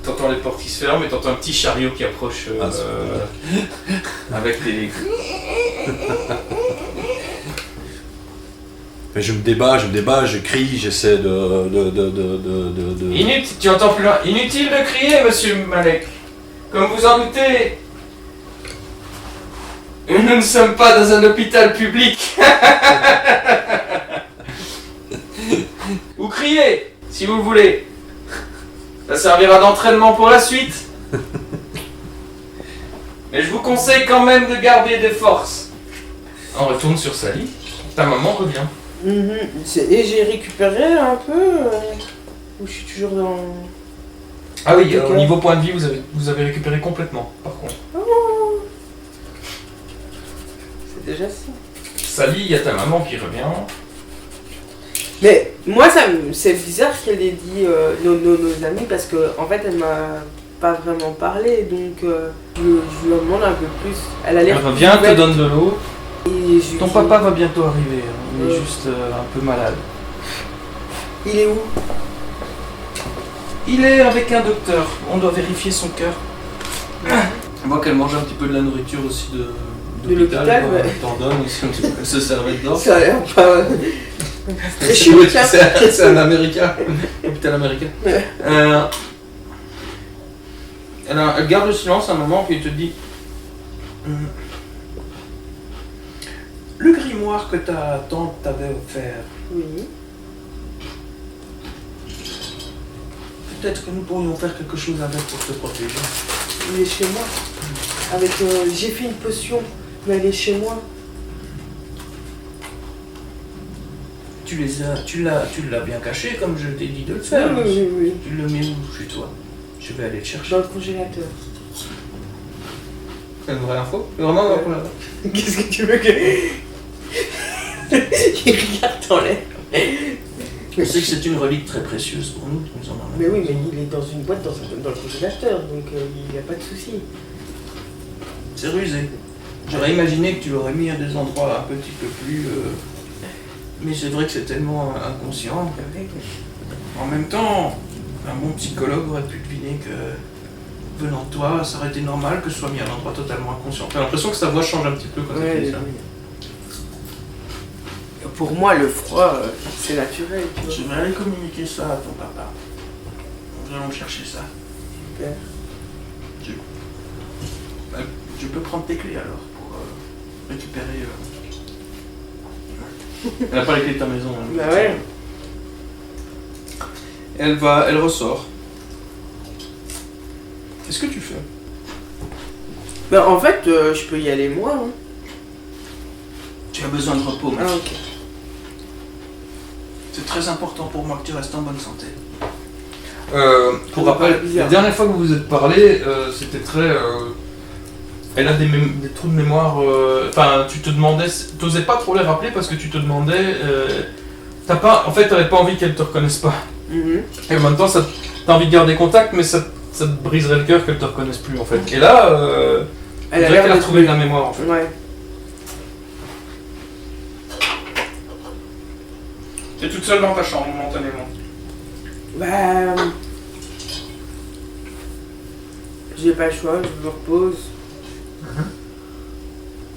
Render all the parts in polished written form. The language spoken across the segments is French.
t'entends les portes qui se ferment et t'entends un petit chariot qui approche avec les... Mais je me débat, je crie, j'essaie de... Inutile, tu entends plus loin. Inutile de crier, monsieur Malek. Comme vous en doutez, nous ne sommes pas dans un hôpital public. Vous criez, si vous voulez. Ça servira d'entraînement pour la suite. Mais je vous conseille quand même de garder des forces. On retourne sur Sally. Ta maman revient. Et j'ai récupéré un peu ou je suis toujours dans... Ah oui, au niveau point de vie, vous avez récupéré complètement, par contre. Oh. C'est déjà ça. Sally, il y a ta maman qui revient. Mais moi, c'est bizarre qu'elle ait dit nos amis parce que en fait, elle m'a pas vraiment parlé, donc je lui demande un peu plus. Elle a l'air. Elle revient, te donne de l'eau. Et je lui Ton dis, papa va bientôt arriver, hein. Il est juste un peu malade. Il est où? Il est avec un docteur, on doit vérifier son cœur. On voit qu'elle mange un petit peu de la nourriture aussi de l'hôpital, quoi. ouais. Elle t'en donne aussi un petit peu, elle se servait dedans. Ça a l'air pas. C'est chimique, c'est un américain, hôpital américain. Ouais. Elle garde le silence un moment, puis elle te dit le grimoire que ta tante t'avait offert, Oui. peut-être que nous pourrions faire quelque chose avec pour te protéger. Il est chez moi. Avec. J'ai fait une potion, mais elle est chez moi. Tu l'as bien caché comme je t'ai dit de le faire. Oui. Tu le mets où chez toi? Je vais aller le chercher. Dans le congélateur. C'est une vraie info? C'est vraiment Ouais. Qu'est-ce que tu veux que. Il regarde dans l'air. Je sais que c'est une relique très précieuse pour nous. Nous en avons. Mais oui, mais il est dans une boîte dans le congélateur, donc il n'y a pas de souci. C'est rusé. J'aurais imaginé que tu l'aurais mis à des endroits un petit peu plus... Mais c'est vrai que c'est tellement inconscient. En même temps, un bon psychologue aurait pu deviner que, venant de toi, ça aurait été normal que ce soit mis à un endroit totalement inconscient. T'as l'impression que sa voix change un petit peu quand tu dis ça. Pour moi, le froid, c'est naturel. Tu vois. Je vais aller communiquer ça à ton papa. Nous allons chercher ça. Super. Je peux prendre tes clés alors pour récupérer... Elle n'a pas les clés de ta maison. Hein. Bah ouais. Elle ressort. Qu'est-ce que tu fais? Bah en fait, je peux y aller moi. Hein. Tu as besoin de repos, ma Ah fille. ok. C'est très important pour moi que tu restes en bonne santé. Pour Ça rappel, paraît bizarre. la dernière fois que vous vous êtes parlé, c'était très... elle a des trous de mémoire... Enfin, tu te demandais... T'osais pas trop les rappeler parce que tu te demandais... En fait, t'avais pas envie qu'elle te reconnaisse pas. Et en même temps, t'as envie de garder contact, mais ça te briserait le cœur qu'elle te reconnaisse plus, en fait. Et là, Elle a qu'elle l'air a de retrouvé de la mémoire, en fait. Ouais. T'es toute seule dans ta chambre, momentanément. Bah... J'ai pas le choix, je me repose.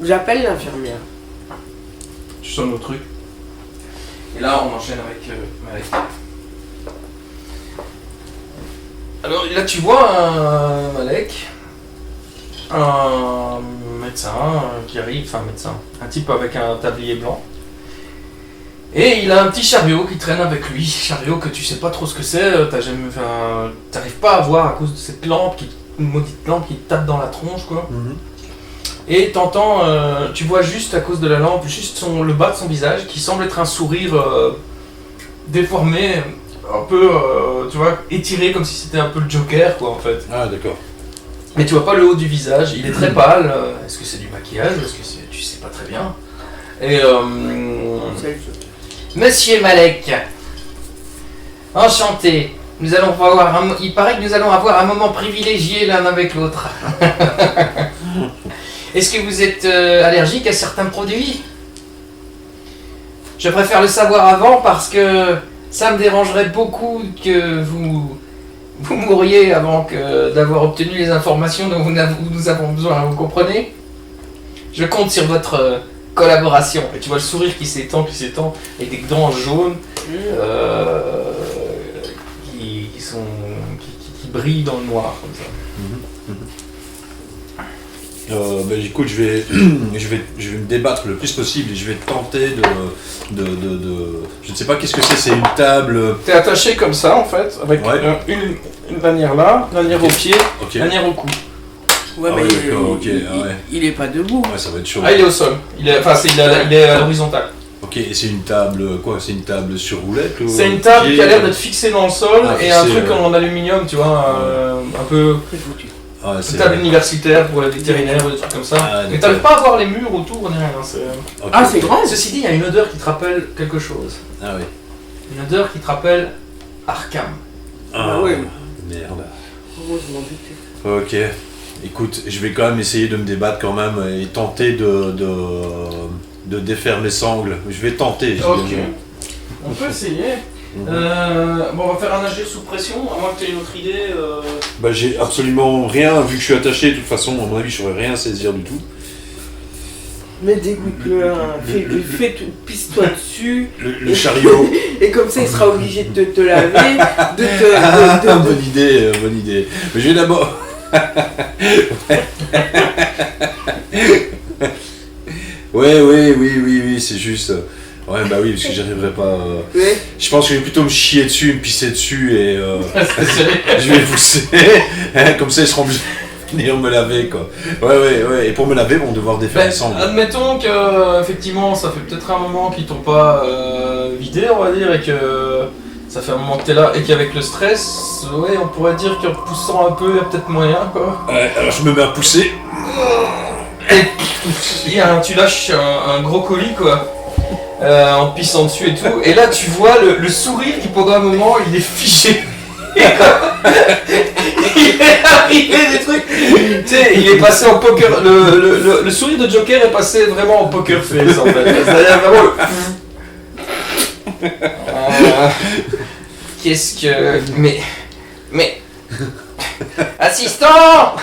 J'appelle l'infirmière. Tu sonnes au truc. Et là, on enchaîne avec Malek. Alors là, tu vois un Malek, un médecin qui arrive, enfin médecin, un type avec un tablier blanc. Et il a un petit chariot qui traîne avec lui, chariot que tu sais pas trop ce que c'est, t'arrives pas à voir à cause de cette lampe, une maudite lampe qui te tape dans la tronche, quoi. Et t'entends, tu vois juste à cause de la lampe, juste le bas de son visage qui semble être un sourire déformé, un peu, tu vois, étiré comme si c'était un peu le Joker, quoi, en fait. Ah, d'accord. Mais tu vois pas le haut du visage, il est très pâle. Est-ce que c'est du maquillage? Est-ce que c'est... Tu sais pas très bien. Et C'est le jeu. Monsieur Malek, enchanté. Nous allons avoir il paraît que nous allons avoir un moment privilégié l'un avec l'autre. Est-ce que vous êtes allergique à certains produits? Je préfère le savoir avant parce que ça me dérangerait beaucoup que vous vous mourriez avant d'avoir obtenu les informations dont nous avons besoin, vous comprenez? Je compte sur votre collaboration. Et tu vois le sourire qui s'étend, et des dents jaunes qui brillent dans le noir, comme ça. Écoute, je vais me débattre le plus possible et je vais tenter de je ne sais pas qu'est-ce que c'est une table. T'es attaché comme ça en fait, avec une lanière là, lanière au pied, lanière au cou. Ouais, mais il est pas debout. Ouais, ça va être chaud. Ah, il est au sol, il est à l'horizontale. Ok, et c'est une table quoi? C'est une table sur roulette? C'est une table qui a l'air d'être fixée dans le sol et un truc en aluminium, tu vois, un peu. Ah, c'est une table universitaire pour les vétérinaires ou des trucs comme ça. Mais t'arrives pas à voir les murs autour ni rien. C'est grand. Ceci dit, il y a une odeur qui te rappelle quelque chose. Ah oui. Une odeur qui te rappelle Arkham. Ah ouais. Merde. Oh, je m'en doutais. Ok. Écoute, je vais quand même essayer de me débattre quand même et tenter de défaire mes sangles. Je vais tenter. Ok. On peut essayer. On va faire un agir sous pression, à moins que tu aies une autre idée. J'ai absolument rien, vu que je suis attaché, de toute façon, à mon avis, je saurais rien saisir du tout. Mais dégoûte-le, pisse-toi dessus. Le chariot. Et comme ça, il sera obligé de te laver, Bonne idée. Mais je vais d'abord... Oui, c'est juste... Ouais, bah oui, parce que j'arriverai pas... Ouais. Je pense que je vais plutôt me chier dessus, me pisser dessus et... je vais pousser. Comme ça, ils seront obligés de venir me laver, quoi. Ouais. Et pour me laver, vont devoir défaire les cendres. Admettons que, effectivement, ça fait peut-être un moment qu'ils t'ont pas vidé, on va dire, et que ça fait un moment que t'es là, et qu'avec le stress, ouais, on pourrait dire qu'en poussant un peu, il y a peut-être moyen, quoi. Ouais, alors je me mets à pousser. Et tu lâches un gros colis, quoi. En pissant dessus et tout, et là tu vois le sourire qui pendant un moment il est figé. Il est arrivé des trucs, tu sais, il est passé en poker, le sourire de Joker est passé vraiment en poker face en fait. C'est-à-dire vraiment qu'est-ce que... Mais... Assistant.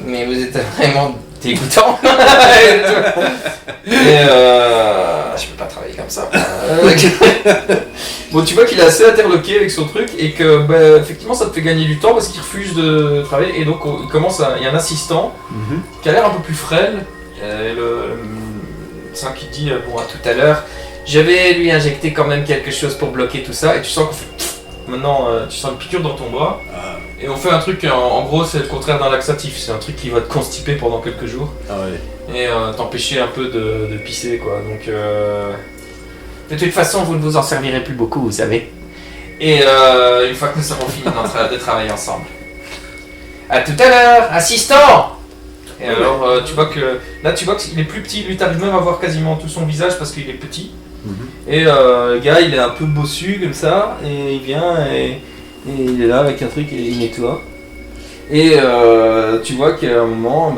Mais vous êtes vraiment... dégoûtant. Et je peux pas travailler comme ça. Bon, tu vois qu'il est assez interloqué avec son truc et que effectivement ça te fait gagner du temps parce qu'il refuse de travailler et donc il y a un assistant qui a l'air un peu plus frêle. C'est un qui dit bon, à tout à l'heure, je vais lui injecter quand même quelque chose pour bloquer tout ça et tu sens qu'on fait maintenant tu sens une piqûre dans ton bras. Et on fait un truc, en gros c'est le contraire d'un laxatif, c'est un truc qui va te constiper pendant quelques jours. Ah ouais. Et t'empêcher un peu de pisser quoi, donc de toute façon vous ne vous en servirez plus beaucoup, vous savez. Et une fois que nous serons finis de travailler ensemble. À tout à l'heure, assistant. Et alors tu vois qu'il est plus petit, lui t'arrives même à voir quasiment tout son visage parce qu'il est petit. Et le gars il est un peu bossu comme ça, et il vient et il est là avec un truc et il nettoie. Et tu vois qu'à un moment,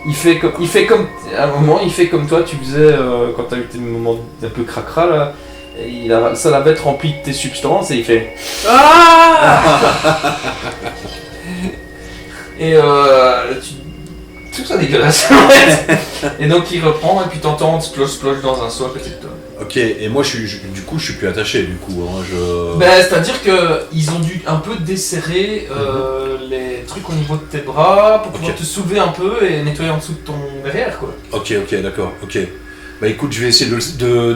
il fait comme toi tu faisais quand t'as eu tes moments un peu cracra là. Il a sa lavette remplie de tes substances et il fait et tout ça dégueulasse. Et donc il reprend et puis t'entends splosh dans un seau à côté de toi. Ok, et moi je suis plus attaché du coup. Hein, c'est-à-dire qu'ils ont dû un peu desserrer les trucs au niveau de tes bras pour pouvoir te soulever un peu et nettoyer en dessous de ton derrière quoi. Ok, d'accord, ok. Bah écoute, je vais essayer de...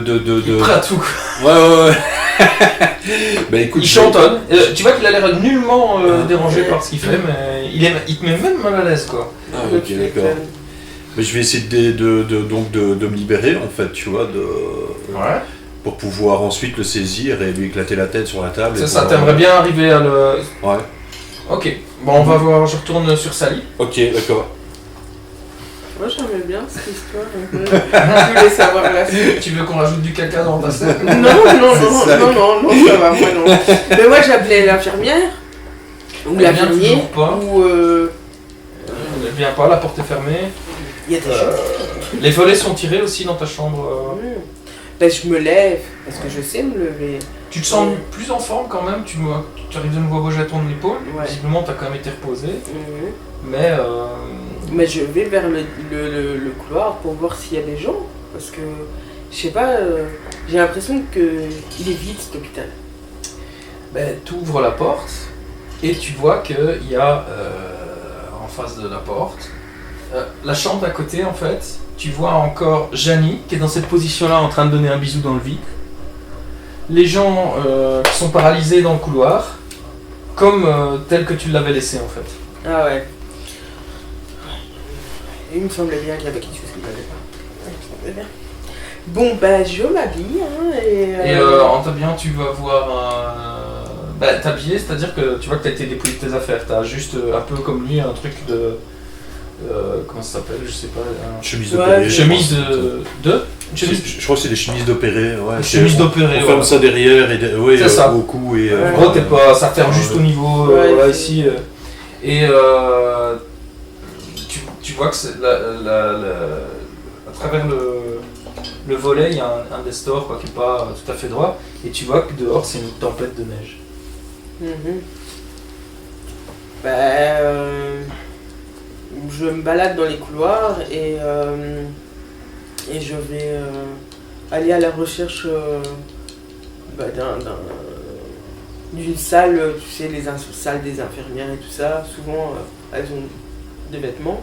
Il est prêt à tout quoi. Ouais. Bah écoute, il chantonne. Tu vois qu'il a l'air nullement dérangé par ce qu'il fait, mais il te met même mal à l'aise quoi. Ah ok, d'accord. Mais je vais essayer de me libérer en fait, tu vois, pour pouvoir ensuite le saisir et lui éclater la tête sur la table. C'est ça, t'aimerais bien arriver à le... Ouais. Ok, bon on va voir, je retourne sur Sally. Ok, d'accord. Moi j'aimais bien cette histoire. Je voulais savoir la suite. Tu veux qu'on rajoute du caca dans ta scène? Non, ça va, moi non. Mais moi j'appelais l'infirmière, ou l'infirmier, ou... Elle vient pas, la porte est fermée. Il y a des choses. Les volets sont tirés aussi dans ta chambre. Ben, je me lève, parce que je sais me lever. Tu te sens plus en forme quand même, tu arrives de nouveau à bouger à ton épaule, Ouais. visiblement tu as quand même été reposé, Mhm. mais Je vais vers le couloir pour voir s'il y a des gens. Parce que, je sais pas, j'ai l'impression qu'il est vide cet hôpital. tu ouvres la porte et tu vois qu'il y a en face de la porte la chambre d'à côté en fait. Tu vois encore Janie qui est dans cette position-là en train de donner un bisou dans le vide. Les gens qui sont paralysés dans le couloir, comme tel que tu l'avais laissé en fait. Ah ouais. Il me semblait bien qu'il y avait quelque chose qui m'allait pas. Il me semblait bien. Bon, ben, je m'habille, hein, Et en t'habillant, tu vas voir t'habiller, c'est-à-dire que tu vois que t'as été dépouillé de tes affaires. T'as juste un peu comme lui un truc de. Comment ça s'appelle? Je sais pas. Chemise d'opéré. Chemise de. Je crois que c'est des chemises d'opéré. Ouais, Chemise d'opéré. On ferme ça derrière et C'est ça. au cou. Et, Ouais. En gros, ça ferme juste au niveau là, ici. Et tu vois que à travers le volet, il y a un des stores qui n'est pas tout à fait droit. Et tu vois que dehors, c'est une tempête de neige. Mhm. Je me balade dans les couloirs et je vais aller à la recherche d'une salle, tu sais, les salles des infirmières et tout ça. Souvent, elles ont des vêtements.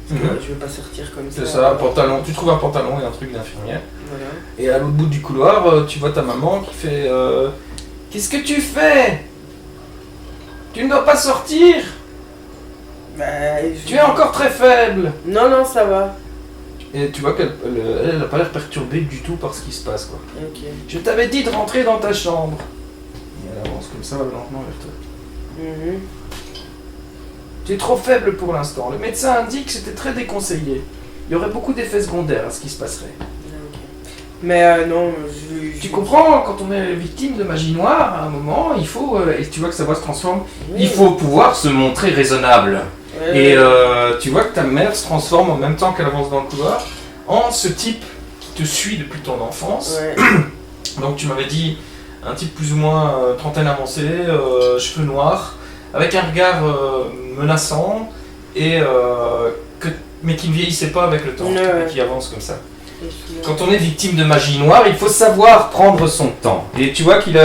Parce que je ne vais pas sortir comme ça. C'est ça, un pantalon. Tu trouves un pantalon et un truc d'infirmière. Voilà. Et à l'autre bout du couloir, tu vois ta maman qui fait qu'est-ce que tu fais? Tu ne dois pas sortir. Tu es encore très faible. Non, non, ça va. Et tu vois qu'elle n'a pas l'air perturbée du tout par ce qui se passe, quoi. Ok. Je t'avais dit de rentrer dans ta chambre. Et elle avance comme ça, lentement vers toi. Mhm. Tu es trop faible pour l'instant. Le médecin indique que c'était très déconseillé. Il y aurait beaucoup d'effets secondaires à ce qui se passerait. Ok. Mais non, Tu comprends, quand on est victime de magie noire, à un moment, il faut, et tu vois que sa voix se transforme, Oui. il faut pouvoir se montrer raisonnable. Ouais. Et tu vois que ta mère se transforme en même temps qu'elle avance dans le couloir en ce type qui te suit depuis ton enfance. Ouais. Donc tu m'avais dit un type plus ou moins trentaine avancée, cheveux noirs, avec un regard menaçant, et, mais qui ne vieillissait pas avec le temps, Ouais. qui avance comme ça. Quand on est victime de magie noire, il faut savoir prendre son temps. Et tu vois qu'il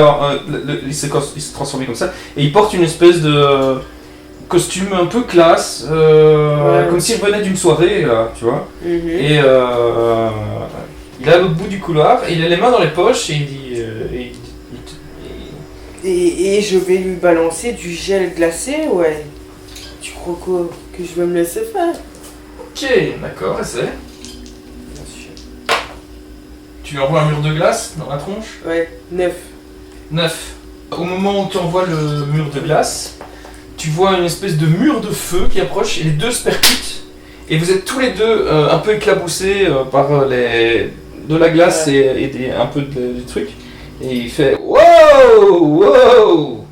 il s'est transformé comme ça, et il porte une espèce de costume un peu classe, comme s'il revenait d'une soirée, là, tu vois. Mhm. Et il est à l'autre bout du couloir, et il a les mains dans les poches, et il dit... Et je vais lui balancer du gel glacé, ouais. Tu crois quoi? Que je vais me laisser faire? Ok, d'accord, essaie. Bien sûr. Tu lui envoies un mur de glace dans la tronche. Ouais, 9. 9. Au moment où tu envoies le mur de glace, tu vois une espèce de mur de feu qui approche, et les deux se percutent. Et vous êtes tous les deux un peu éclaboussés par de la glace et un peu du truc. Et il fait wow, wow.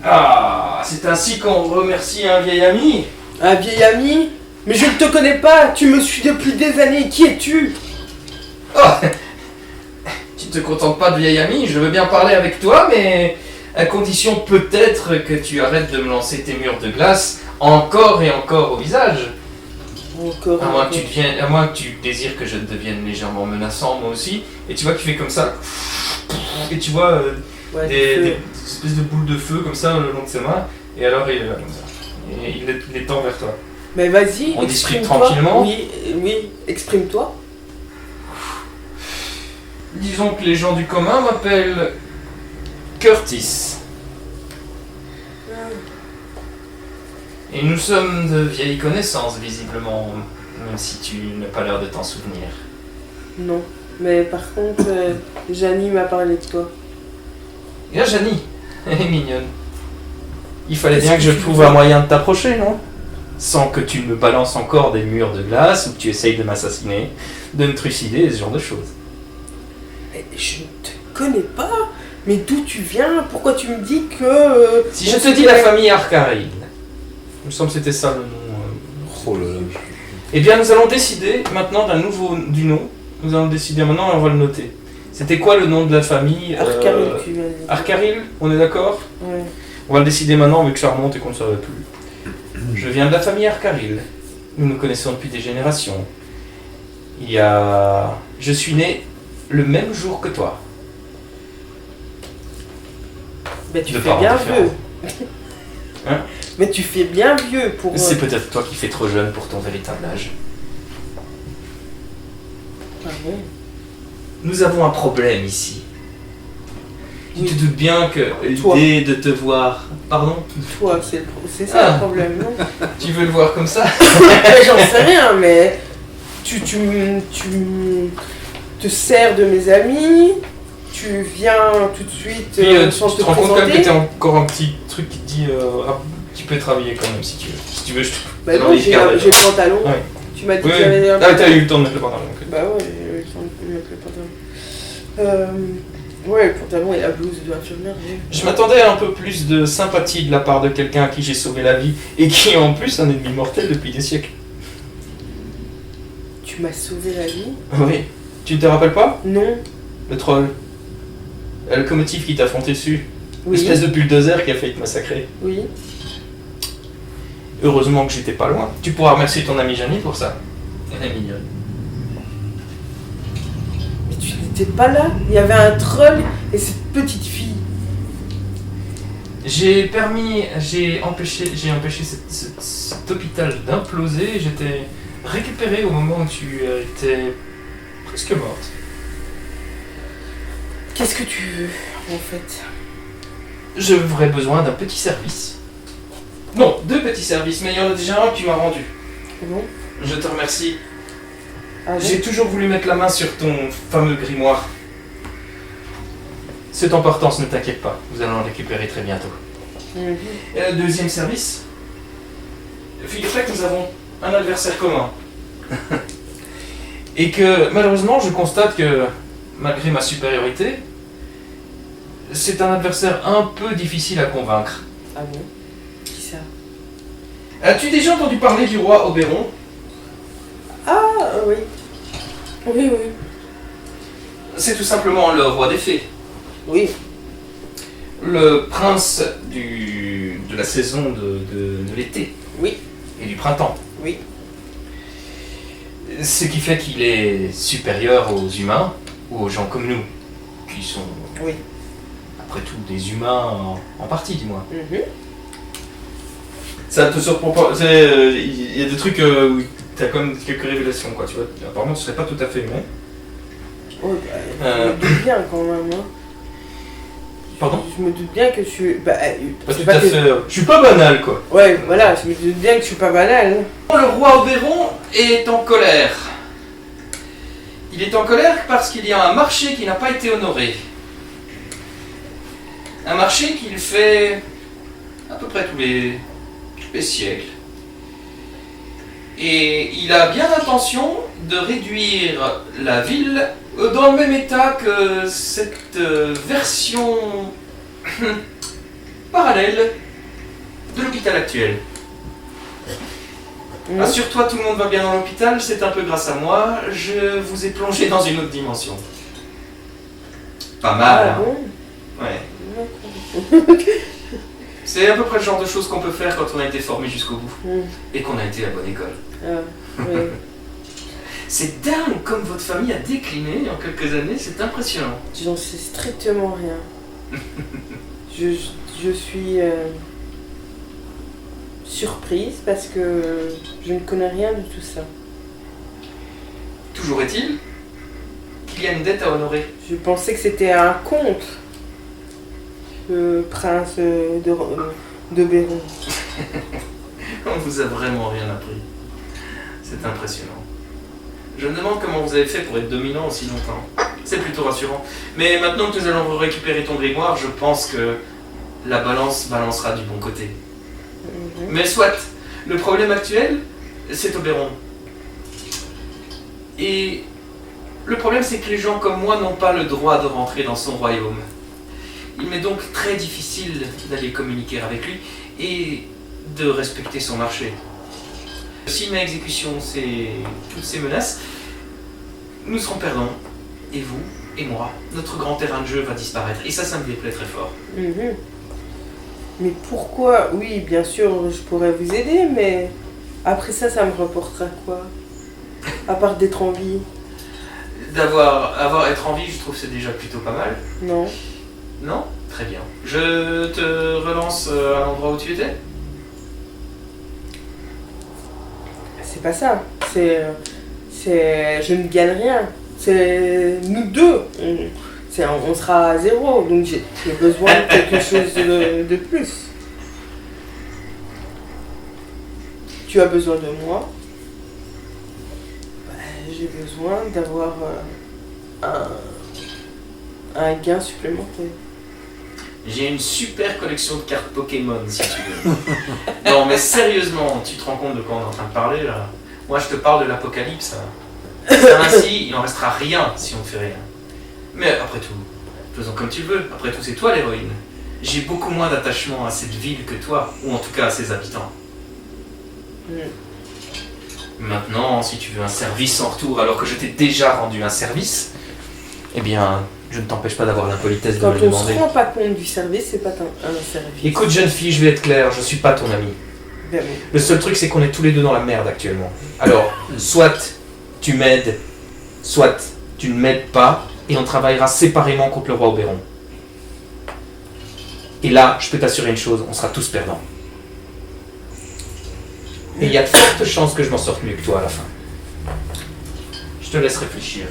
Ah, c'est ainsi qu'on remercie un vieil ami. Un vieil ami? Mais je ne te connais pas, tu me suis depuis des années, qui es-tu? Oh, tu te contentes pas de vieil ami, je veux bien parler avec toi, mais à condition peut-être que tu arrêtes de me lancer tes murs de glace encore et encore au visage. Encore. À moins que tu désires que je devienne légèrement menaçant moi aussi. Et tu vois qu'il fait comme ça. Et tu vois Ouais, des espèces de boules de feu comme ça le long de ses mains. Et alors il est là comme ça. Et il les tend vers toi. Mais vas-y, On discute exprime-toi. tranquillement. Oui, exprime-toi. Disons que les gens du commun m'appellent Curtis. Et nous sommes de vieilles connaissances visiblement, même si tu n'as pas l'air de t'en souvenir. Non. Mais par contre, Janie m'a parlé de toi. Et là, Janie, elle est mignonne. Il fallait Qu'est-ce bien que que je tu trouve veux? un moyen de t'approcher, non? Sans que tu me balances encore des murs de glace ou que tu essayes de m'assassiner, de me trucider et ce genre de choses. Mais je ne te connais pas. Mais d'où tu viens? Pourquoi tu me dis que... Si je te dis la famille Arcarine, il me semble que c'était ça le nom. Oh là là. Eh bien, nous allons décider maintenant du nom nous allons décider maintenant et on va le noter. C'était quoi le nom de la famille Arcaril, tu m'as dit. Arcaril, on est d'accord? Ouais. On va le décider maintenant vu que ça remonte et qu'on ne savait plus. Je viens de la famille Arcaril. Nous nous connaissons depuis des générations. Je suis né le même jour que toi. Mais tu De fais parents bien différents. vieux. Hein? Mais tu fais bien vieux pour... C'est peut-être toi qui fais trop jeune pour ton véritable âge. Ah bon? Nous avons un problème ici. Tu Oui. te doutes bien que Toi. l'idée de te voir... Pardon? Toi, c'est ça Ah. le problème, non? Tu veux le voir comme ça? J'en sais rien, mais tu te sers de mes amis, tu viens tout de suite Puis sans tu te te rends compte quand même que présenter. t'as encore un petit truc qui te dit tu peux te rhabiller quand même si tu veux. Si tu veux, je te... Bah non, j'ai le pantalon. Ouais. Tu m'as dit Oui, que j'avais un ah, t'as eu le temps de mettre le pantalon. ok. Bah ouais, j'ai eu le temps de mettre le pantalon. Ouais, le pantalon et la blouse de infirmière. oui. Je m'attendais à un peu plus de sympathie de la part de quelqu'un à qui j'ai sauvé la vie et qui est en plus un ennemi mortel depuis des siècles. Tu m'as sauvé la vie? Oui. Tu ne te rappelles pas? Non. Le troll. Le locomotive qui t'a foncé dessus. Oui. L'espèce de bulldozer qui a failli te massacrer. Oui. Heureusement que j'étais pas loin. Tu pourras remercier ton amie Janie pour ça. Elle est mignonne. Mais tu n'étais pas là? Il y avait un troll et cette petite fille. J'ai empêché cet hôpital d'imploser. J'étais récupéré au moment où tu étais presque morte. Qu'est-ce que tu veux, en fait? J'aurais besoin d'un petit service. Non, 2 petits services, mais il y en a déjà un que tu m'as rendu. C'est bon? Je te remercie. Ah bon? J'ai toujours voulu mettre la main sur ton fameux grimoire. C'est importance, ne t'inquiète pas. Nous allons le récupérer très bientôt. Mhm. Et le deuxième service, figure-toi que nous avons un adversaire commun. Et que malheureusement, je constate que malgré ma supériorité, c'est un adversaire un peu difficile à convaincre. Ah bon? Qui ça? As-tu déjà entendu parler du roi Oberon? Ah oui. Oui, oui. C'est tout simplement le roi des fées. Oui. Le prince de la saison de l'été. Oui. Et du printemps. Oui. Ce qui fait qu'il est supérieur aux humains, ou aux gens comme nous, qui sont, Oui. après tout, des humains en partie, du moins. Mhm. Ça te surprend pas? Il y a des trucs où t'as quand même quelques révélations, quoi, tu vois. Apparemment, ce serait pas tout à fait humain. Oh, bah, je me doute bien quand même. Hein. Pardon? Je me doute bien que je suis. Bah, Pas c'est tout pas à que- fait... Je suis pas banal, quoi. Ouais, voilà, je me doute bien que je suis pas banal. Le roi Oberon est en colère. Il est en colère parce qu'il y a un marché qui n'a pas été honoré. Un marché qu'il fait à peu près tous les siècles. Et il a bien l'intention de réduire la ville dans le même état que cette version parallèle de l'hôpital actuel. Mhm. Assure-toi, tout le monde va bien dans l'hôpital, c'est un peu grâce à moi, je vous ai plongé dans une autre dimension. Pas mal, Ah hein. bon? Ouais. C'est à peu près le genre de choses qu'on peut faire quand on a été formé jusqu'au bout Mhm. et qu'on a été à la bonne école. Ah, oui. C'est dingue comme votre famille a décliné en quelques années, c'est impressionnant. J'en sais strictement rien. Je suis surprise parce que je ne connais rien de tout ça. Toujours est-il qu'il y a une dette à honorer. Je pensais que c'était un conte. Le prince de Béron. On vous a vraiment rien appris. C'est impressionnant. Je me demande comment vous avez fait pour être dominant aussi longtemps. C'est plutôt rassurant. Mais maintenant que nous allons récupérer ton grimoire, je pense que la balance balancera du bon côté. Mhm. Mais soit, le problème actuel, c'est Oberon. Et le problème, c'est que les gens comme moi n'ont pas le droit de rentrer dans son royaume. Il m'est donc très difficile d'aller communiquer avec lui et de respecter son marché. S'il met à exécution toutes ces menaces, nous serons perdants. Et vous, et moi, notre grand terrain de jeu va disparaître. Et ça me déplaît très fort. Mhm. Mais pourquoi? Oui, bien sûr, je pourrais vous aider, mais après ça me rapportera quoi? À part d'être en vie? Être en vie, je trouve que c'est déjà plutôt pas mal. Non. Non? Très bien. Je te relance à l'endroit où tu étais? C'est pas ça. Je ne gagne rien. C'est nous deux. On sera à zéro. Donc j'ai besoin de quelque chose de plus. Tu as besoin de moi. J'ai besoin d'avoir un gain supplémentaire. J'ai une super collection de cartes Pokémon, si tu veux. Non, mais sérieusement, tu te rends compte de quoi on est en train de parler, là? Moi, je te parle de l'apocalypse. Ainsi, il n'en restera rien si on ne fait rien. Mais après tout, faisons comme tu veux. Après tout, c'est toi l'héroïne. J'ai beaucoup moins d'attachement à cette ville que toi, ou en tout cas à ses habitants. Maintenant, si tu veux un service en retour, alors que je t'ai déjà rendu un service, eh bien, je ne t'empêche pas d'avoir l'impolitesse de me le demander. Quand on se rend pas compte du service, c'est pas un service. Écoute, jeune fille, je vais être clair, je suis pas ton ami. Ben oui. Le seul truc, c'est qu'on est tous les deux dans la merde actuellement. Alors, soit tu m'aides, soit tu ne m'aides pas, et on travaillera séparément contre le roi Oberon. Et là, je peux t'assurer une chose, on sera tous perdants. Et il y a de fortes chances que je m'en sorte mieux que toi à la fin. Je te laisse réfléchir.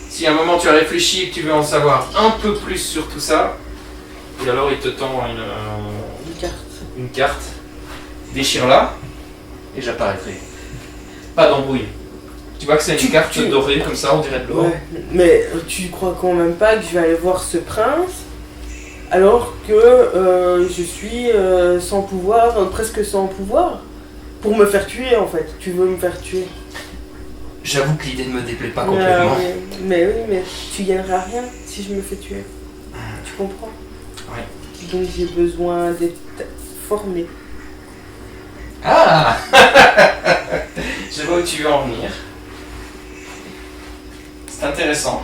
Si à un moment tu as réfléchi et que tu veux en savoir un peu plus sur tout ça, et alors il te tend une carte. Déchire-la et j'apparaîtrai. Pas d'embrouille. Tu vois que c'est une carte dorée comme ça, on dirait de l'or. Ouais, mais tu crois quand même pas que je vais aller voir ce prince alors que je suis sans pouvoir, presque sans pouvoir, pour me faire tuer en fait. Tu veux me faire tuer. J'avoue que l'idée ne me déplaît pas complètement. Mais oui, mais tu gagneras rien si je me fais tuer. Tu comprends? Ouais. Donc j'ai besoin d'être formé. Ah je vois où tu veux en venir. C'est intéressant.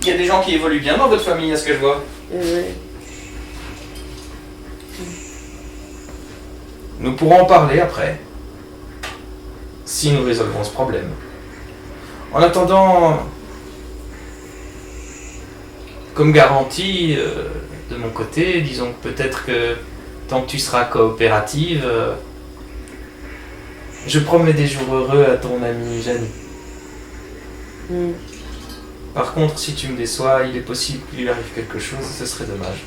Il y a des gens qui évoluent bien dans votre famille, à ce que je vois. Nous pourrons en parler après, si nous résolvons ce problème. En attendant, comme garantie, de mon côté, disons que peut-être que tant que tu seras coopérative, je promets des jours heureux à ton amie Jeanne. Par contre, si tu me déçois, il est possible qu'il lui arrive quelque chose, ce serait dommage.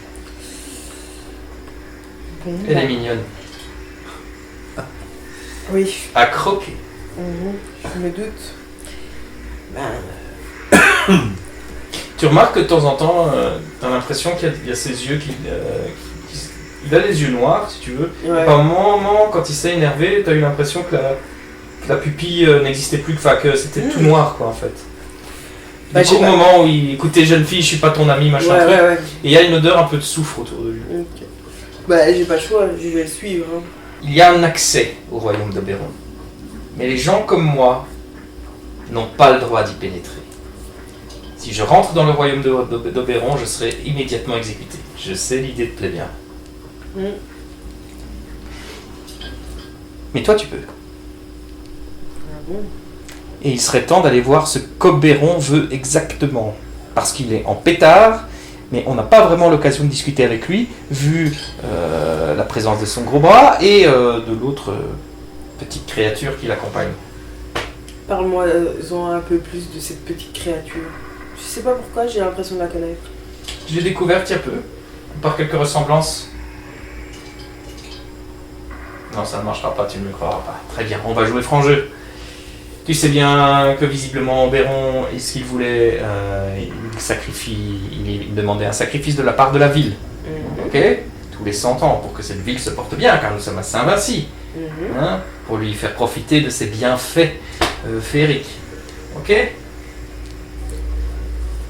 Elle est mignonne. Oui. À croquer. Je me doute. Tu remarques que de temps en temps, tu as l'impression qu'il y a ses yeux il a les yeux noirs, si tu veux. Ouais. Par moment, quand il s'est énervé, tu as eu l'impression que la pupille n'existait plus, que c'était tout noir, quoi, en fait. Au moment où il écoutez, jeune fille, je suis pas ton ami, machin truc. Ouais. Et il y a une odeur un peu de soufre autour de lui. Okay. J'ai pas le choix, je vais le suivre. Hein. Il y a un accès au royaume d'Oberon. Mais les gens comme moi n'ont pas le droit d'y pénétrer. Si je rentre dans le royaume d'Oberon, je serai immédiatement exécuté. Je sais, l'idée te plaît bien. Mais toi, tu peux. Ah bon? Et il serait temps d'aller voir ce qu'Oberon veut exactement. Parce qu'il est en pétard, mais on n'a pas vraiment l'occasion de discuter avec lui, vu la présence de son gros bras et de l'autre petite créature qui l'accompagne. Parle-moi-en un peu plus de cette petite créature. Je sais pas pourquoi, j'ai l'impression de la connaître. Je l'ai découverte il y a peu, par quelques ressemblances. Non, ça ne marchera pas, tu ne me croiras pas. Très bien, on va jouer franc jeu. Tu sais bien que visiblement Oberon, ce qu'il voulait, il demandait un sacrifice de la part de la ville. Ok? Tous les 100 ans, pour que cette ville se porte bien, car nous sommes à Saint-Vinci. Hein? Pour lui faire profiter de ses bienfaits féeriques. Ok?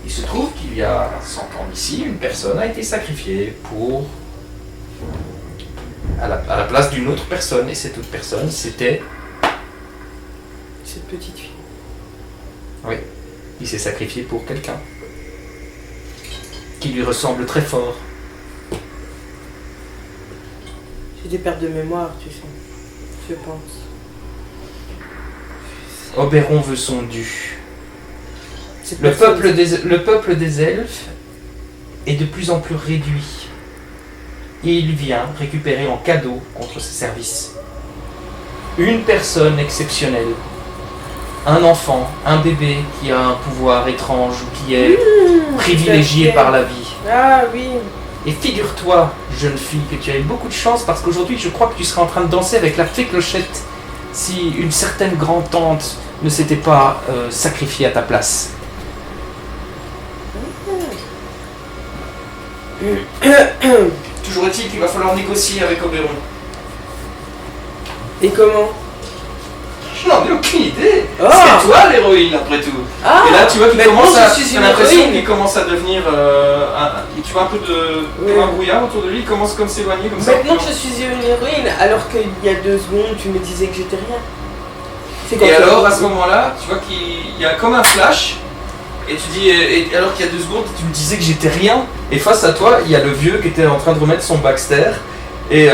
Il se trouve qu'il y a 100 ans d'ici, une personne a été sacrifiée pour à la place d'une autre personne. Et cette autre personne, c'était... Cette petite fille. Oui, il s'est sacrifié pour quelqu'un qui lui ressemble très fort. J'ai des pertes de mémoire, tu sais. Je pense. Oberon veut son dû. Cette Le personne- peuple des elfes est de plus en plus réduit. Et il vient récupérer en cadeau contre ses services une personne exceptionnelle. Un enfant, un bébé qui a un pouvoir étrange ou qui est privilégié ok. par la vie. Ah oui. Et figure-toi, jeune fille, que tu as eu beaucoup de chance parce qu'aujourd'hui, je crois que tu serais en train de danser avec la fée Clochette si une certaine grand-tante ne s'était pas sacrifiée à ta place. Toujours est-il qu'il va falloir négocier avec Oberon. Et comment? Je n'en ai aucune idée. Oh. C'est toi l'héroïne après tout. Ah, Et là, tu vois qu'il maintenant, commence à. je suis J'ai une l'impression héroïne. qu'il commence à devenir. Tu vois un peu de. Oui. Comme un brouillard autour de lui. Il commence comme s'éloigner comme ça. Maintenant que je suis une héroïne, alors qu'il y a 2 secondes, tu me disais que j'étais rien. C'est quand Et tu- alors, à ce moment-là, tu vois qu'il y a comme un flash. Et tu dis. Et alors qu'il y a 2 secondes, tu me disais que j'étais rien. Et face à toi, il y a le vieux qui était en train de remettre son Baxter. Et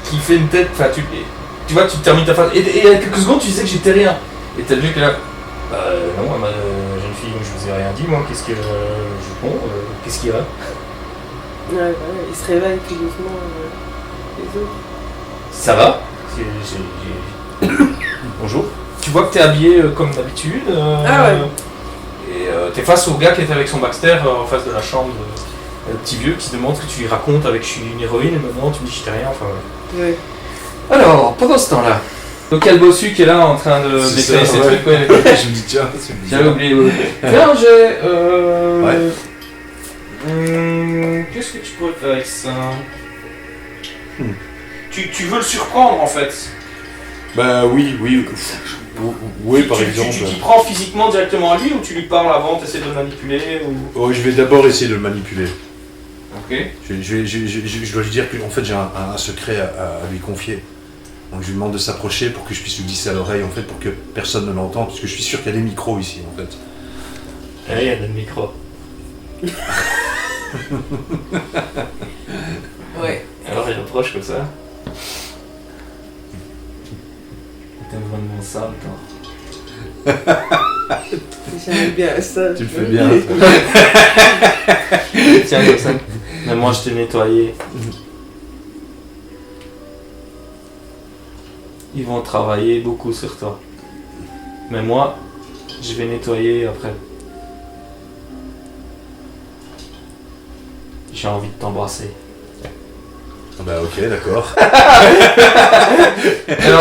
qui fait une tête. Enfin, tu vois, tu termines ta phrase. Et il y a quelques secondes, tu disais que j'étais rien. Et t'as le vieux qui est là. Non, jeune fille, je vous ai rien dit, moi. Qu'est-ce que. Qu'est-ce qu'il y a? Ouais, il se réveille tout doucement. Les autres. Ça va? Bonjour. Tu vois que t'es habillé comme d'habitude. Ah ouais. Et t'es face au gars qui était avec son Baxter en face de la chambre. Le petit vieux qui se demande que tu lui racontes avec je suis une héroïne et maintenant tu me dis j'étais rien. Enfin, ouais. Ouais. Alors, pendant ce temps-là, donc il y a le bossu qui est là en train de C'est déclarer ça, ses ouais. trucs. Ouais. Je me dis, tiens, c'est bizarre. J'avais oublié. Ouais. Tiens, j'ai. Ouais. Qu'est-ce que tu pourrais faire avec ça? Tu veux le surprendre en fait. Bah oui. Oui, par exemple. Tu t'y prends physiquement directement à lui ou tu lui parles avant, tu essaies de le manipuler ou... Oh, je vais d'abord essayer de le manipuler. Ok. Je dois lui dire qu'en fait j'ai un secret à lui confier. Donc je lui demande de s'approcher pour que je puisse lui glisser à l'oreille en fait pour que personne ne l'entende parce que je suis sûr qu'il y a des micros ici en fait. Il y a des micros. Ouais. Alors il approche comme ça. T'aimes vraiment ça, toi? J'aime bien ça. Tu le fais bien. Tiens comme ça. Mais moi je t'ai nettoyé. Ils vont travailler beaucoup sur toi. Mais moi, je vais nettoyer après. J'ai envie de t'embrasser. Bah ok, d'accord. Alors,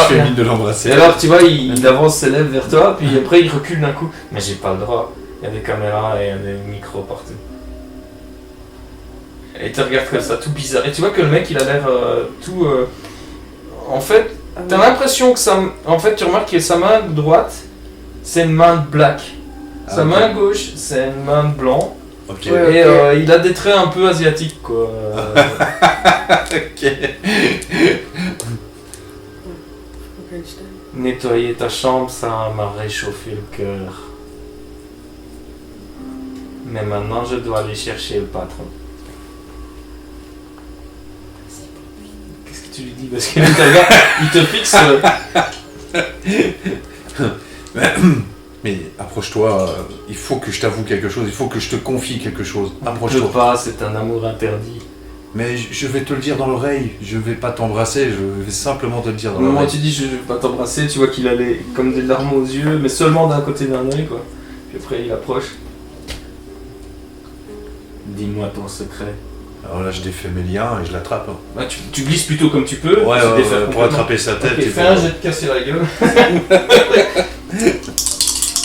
Je fais mine de l'embrasser. et alors, tu vois, il avance ses lèvres vers toi, puis après il recule d'un coup. Mais j'ai pas le droit. Il y a des caméras et il y a des micros partout. Et il te regarde comme ça, tout bizarre. Et tu vois que le mec, il a l'air tout... En fait, Ah t'as ouais. l'impression que ça... En fait, tu remarques que sa main droite, c'est une main de black. Sa Ah, ok. main gauche, c'est une main de blanc. Ok. Ouais. Et il a des traits un peu asiatiques, quoi. Ok. Frankenstein. Nettoyer ta chambre, ça m'a réchauffé le cœur. Mais maintenant, je dois aller chercher le patron. Qu'est-ce que tu lui dis? Parce qu'il te regarde, il te fixe. Mais approche-toi, il faut que je t'avoue quelque chose, il faut que je te confie quelque chose. Je peux Approche-toi. pas, c'est un amour interdit. Mais je vais te le dire dans l'oreille, je vais pas t'embrasser, je vais simplement te le dire dans Moi, l'oreille. tu dis, je vais pas t'embrasser, tu vois qu'il a comme des larmes aux yeux, mais seulement d'un côté d'un œil, quoi. Puis après, il approche. Dis-moi ton secret. Alors là, je défais mes liens et je l'attrape. Hein. Bah, tu glisses plutôt comme tu peux. Ouais, tu te défais pour complètement. attraper sa tête. Ok, et fais pour- un jet de casser la gueule.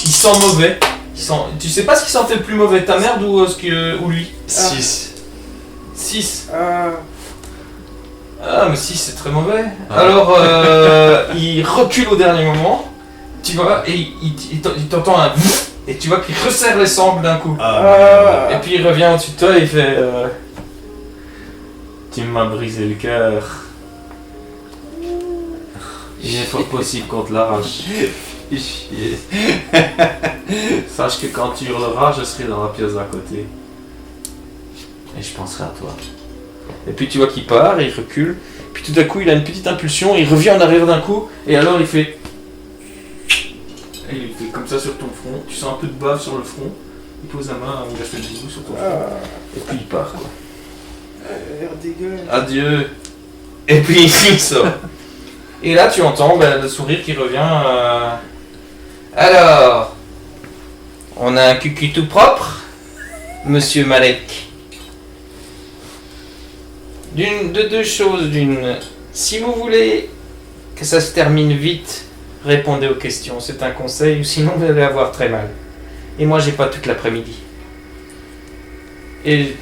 Il sent mauvais. Tu sais pas ce qui sentait le plus mauvais, ta merde ou lui? 6. 6. Ah. Ah, mais 6 c'est très mauvais. Ah. Alors, il recule au dernier moment, tu vois, et il t'entend un... Et tu vois qu'il resserre les sangles d'un coup. Ah, Et puis il revient au-dessus de toi et il fait... Tu m'as brisé le cœur. Il est fort possible qu'on te l'arrache. Fais chier. Sache que quand tu hurleras, je serai dans la pièce d'à côté. Et je penserai à toi. Et puis tu vois qu'il part, il recule. Puis tout à coup, il a une petite impulsion, il revient en arrière d'un coup, et alors il fait... Et il fait comme ça sur ton front. Tu sens un peu de bave sur le front. Il pose la main, il a fait le bisou sur ton front. Et puis il part, quoi. L'air dégueulasse. Adieu. Et puis il sort. Et là, tu entends le sourire qui revient. Alors, on a un cucu tout propre, Monsieur Malek. De deux choses. Si vous voulez que ça se termine vite, répondez aux questions. C'est un conseil, ou sinon vous allez avoir très mal. Et moi, j'ai pas toute l'après-midi. Et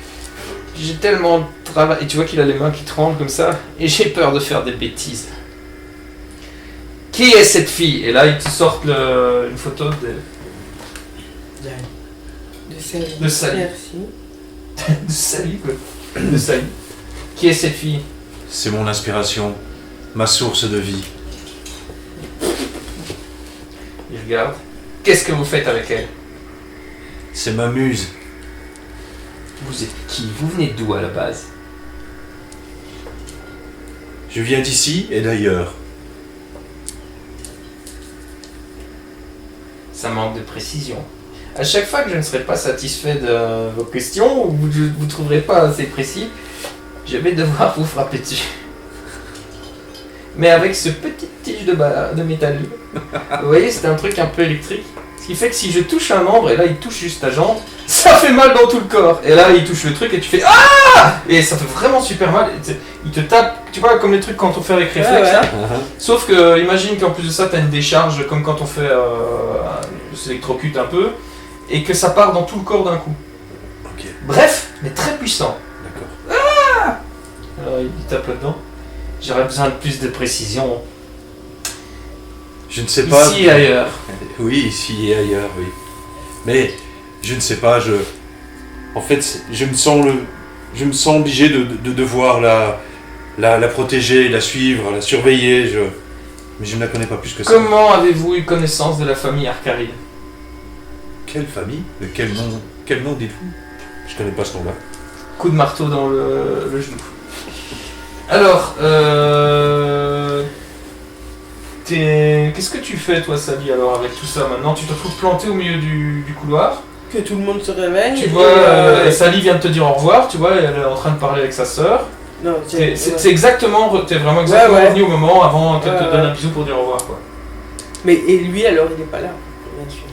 j'ai tellement de travail. Et tu vois qu'il a les mains qui tremblent comme ça. Et j'ai peur de faire des bêtises. Qui est cette fille? Et là, ils te sortent une photo de Sally. De Sally. Merci. de Sally, quoi. De Sally. Qui est cette fille? C'est mon inspiration, ma source de vie. Il regarde. Qu'est-ce que vous faites avec elle? C'est ma muse. Vous êtes qui? Vous venez d'où à la base? Je viens d'ici et d'ailleurs. Ça manque de précision. À chaque fois que je ne serai pas satisfait de vos questions, ou vous ne trouverez pas assez précis, je vais devoir vous frapper dessus. Mais avec ce petit tige de métal. Vous voyez, c'est un truc un peu électrique. Ce qui fait que si je touche un membre, et là il touche juste ta jambe, ça fait mal dans tout le corps. Et là il touche le truc et tu fais ah! Et ça fait vraiment super mal. Il te tape, tu vois, comme les trucs quand on fait avec réflexe Ouais. là. Sauf que imagine qu'en plus de ça, t'as une décharge comme quand on fait s'électrocute un peu, et que ça part dans tout le corps d'un coup. Ok, Bref, mais très puissant. d'accord. Alors il tape là-dedans. J'aurais besoin de plus de précision. Je ne sais pas. Ici et ailleurs. Oui, ici et ailleurs, oui. Mais je ne sais pas, en fait, je me sens obligé de devoir la protéger, la suivre, la surveiller, mais je ne la connais pas plus que ça. Comment avez-vous eu connaissance de la famille Arcaride? Quelle famille? De quel nom dites-vous? Je connais pas ce nom-là. Coup de marteau dans le genou. Alors, qu'est-ce que tu fais toi, Sally, alors avec tout ça maintenant? Tu te retrouves planté au milieu du couloir. Que tout le monde se réveille. Tu et, vois, Sally vient de te dire au revoir, tu vois, elle est en train de parler avec sa sœur. Non, T'es vraiment exactement Ouais. revenu au moment avant qu'elle te Ouais. donne un bisou pour dire au revoir, quoi. Mais et lui alors il n'est pas là, bien sûr.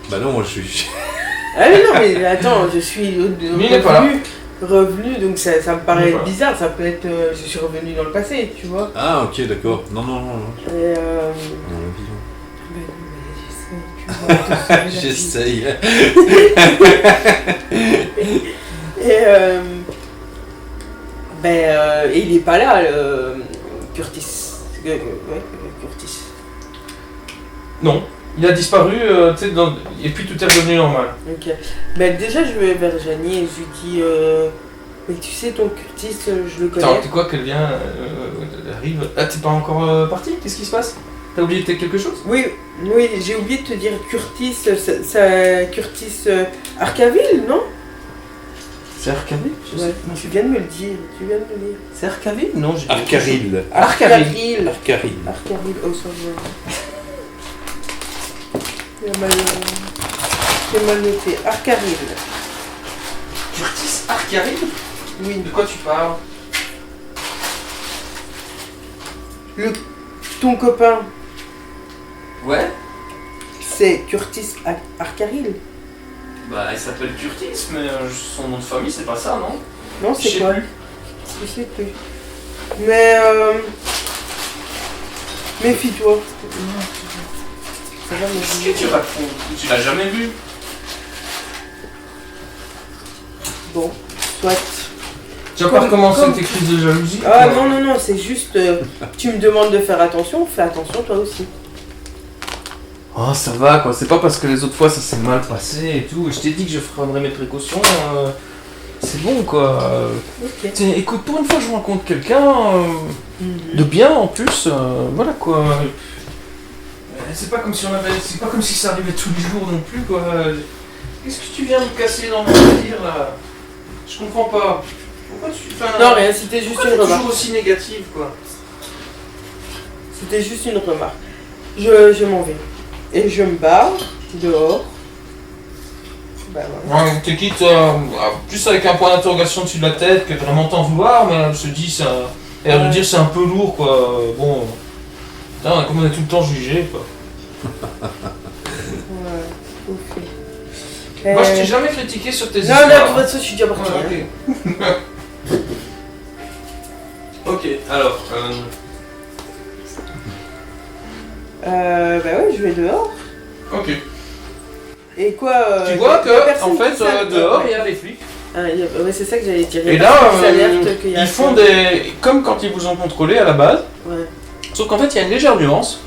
Bah non, moi je suis... Ah mais non mais attends, je suis il n'est pas là. revenu, donc ça me Il est paraît pas là. bizarre, ça peut être je suis revenu dans le passé, tu vois. Ah ok, d'accord. Non. Et J'essaye. Et il est pas là, Curtis. Curtis. Non, il a disparu, tu sais, et puis tout est revenu normal. Ok. Ben déjà je vais vers Janie et je lui dis mais tu sais ton Curtis, je le connais. Attends, tu quoi qu'elle vient, elle arrive. Ah, t'es pas encore parti? Qu'est-ce qui se passe? T'as oublié peut-être quelque chose? Oui, j'ai oublié de te dire Curtis, Curtis Arcaville, non? C'est Arcaville? Ouais, tu viens de me le dire, C'est Arcaville? Non, j'ai Arcaril. Arcaville. Arcaril. Arcaville, oh ça va. J'ai mal noté. Arcaville. Curtis Arcaville? Oui. De quoi tu parles? Ton copain, Ouais? c'est Curtis Arcaril. Bah, elle s'appelle Curtis, mais son nom de famille, c'est pas ça, non? Non, Je c'est sais quoi? plus. Je sais plus. Mais méfie-toi. Ça va, Qu'est-ce que tu racontes? Tu l'as jamais vu? Bon, soit. Tu vas pas recommencer comme- tes crises de jalousie? Ah toi? non, c'est juste. Tu me demandes de faire attention, fais attention toi aussi. Oh, ça va quoi, c'est pas parce que les autres fois ça s'est mal passé et tout. Je t'ai dit que je prendrais mes précautions. c'est bon quoi. Ok. Écoute, pour une fois, je rencontre quelqu'un de bien en plus, voilà quoi. C'est pas comme si ça arrivait tous les jours non plus quoi. Qu'est-ce que tu viens me casser dans mon délire là? Je comprends pas. Pourquoi tu fais Non, rien, c'était juste une remarque. toujours aussi négative quoi. C'était juste une remarque. Je m'en vais. Et je me barre dehors. Bah voilà. Ouais, t'es quitte plus avec un point d'interrogation dessus de la tête que vraiment t'en vouloir, mais elle se dit ça. Et elle veut dire c'est un peu lourd quoi. Bon. Putain, comme on est tout le temps jugé quoi. Ouais, ok. Moi je t'ai jamais critiqué sur tes Non, histoires. non, de toute façon, je suis déjà parti. Ouais, ok. Ok, alors. Bah ouais, je vais dehors. Ok. Et quoi Tu vois y a que, personne en fait, qui s'alerte. dehors, il y a des flics. Ah, ouais, c'est ça que j'allais dire. Et Il y a là, personne qui s'alerte qu'il y a ils font ça. des. Comme quand ils vous ont contrôlé à la base. Ouais. Sauf qu'en fait, il y a une légère nuance.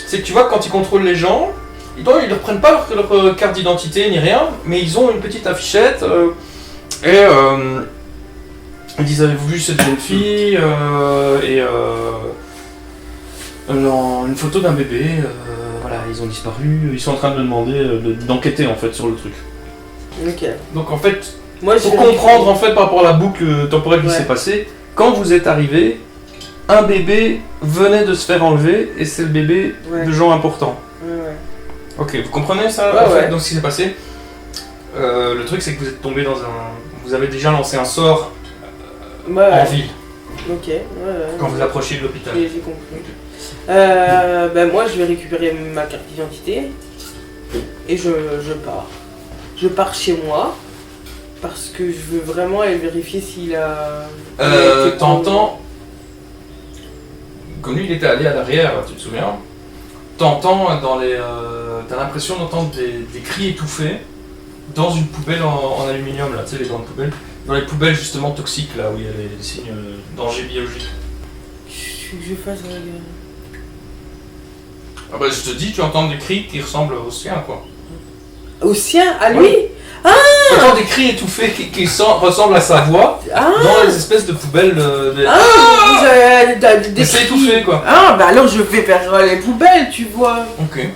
C'est que tu vois, quand ils contrôlent les gens, ils ne reprennent pas leur carte d'identité ni rien, mais ils ont une petite affichette. Ils disent avez-vous vu cette jeune fille une photo d'un bébé. Voilà, ils ont disparu. Ils sont en train de me demander d'enquêter en fait sur le truc. Ok. Donc en fait, Moi, pour comprendre en fait par rapport à la boucle temporelle qui Ouais. s'est passée, quand vous êtes arrivé, un bébé venait de se faire enlever et c'est le bébé Ouais. de gens importants. Ouais. Ok, vous comprenez ça Ouais, en fait, ouais. donc ce qui s'est passé. Le truc c'est que vous êtes tombé dans vous avez déjà lancé un sort Ouais, en ouais. ville Ok, ouais, quand vous approchiez de l'hôpital. J'ai compris. Ben moi, je vais récupérer ma carte d'identité et je pars. Je pars chez moi parce que je veux vraiment aller vérifier s'il a. il a été T'entends. Comme lui il était allé à l'arrière, tu te souviens? T'entends dans les. T'as l'impression d'entendre des cris étouffés dans une poubelle en aluminium là, tu sais les grandes poubelles. Dans les poubelles justement toxiques là où il y a des signes de danger biologique. Je veux que je fasse. Ah bah je te dis, tu entends des cris qui ressemblent aux siens quoi. Au sien, à lui. Ouais. Tu entends des cris étouffés qui ressemblent à sa voix Ah. dans les espèces de poubelles de. Des Mais c'est cris. étouffé quoi. Ah, bah alors je vais vers les poubelles, tu vois. Ok.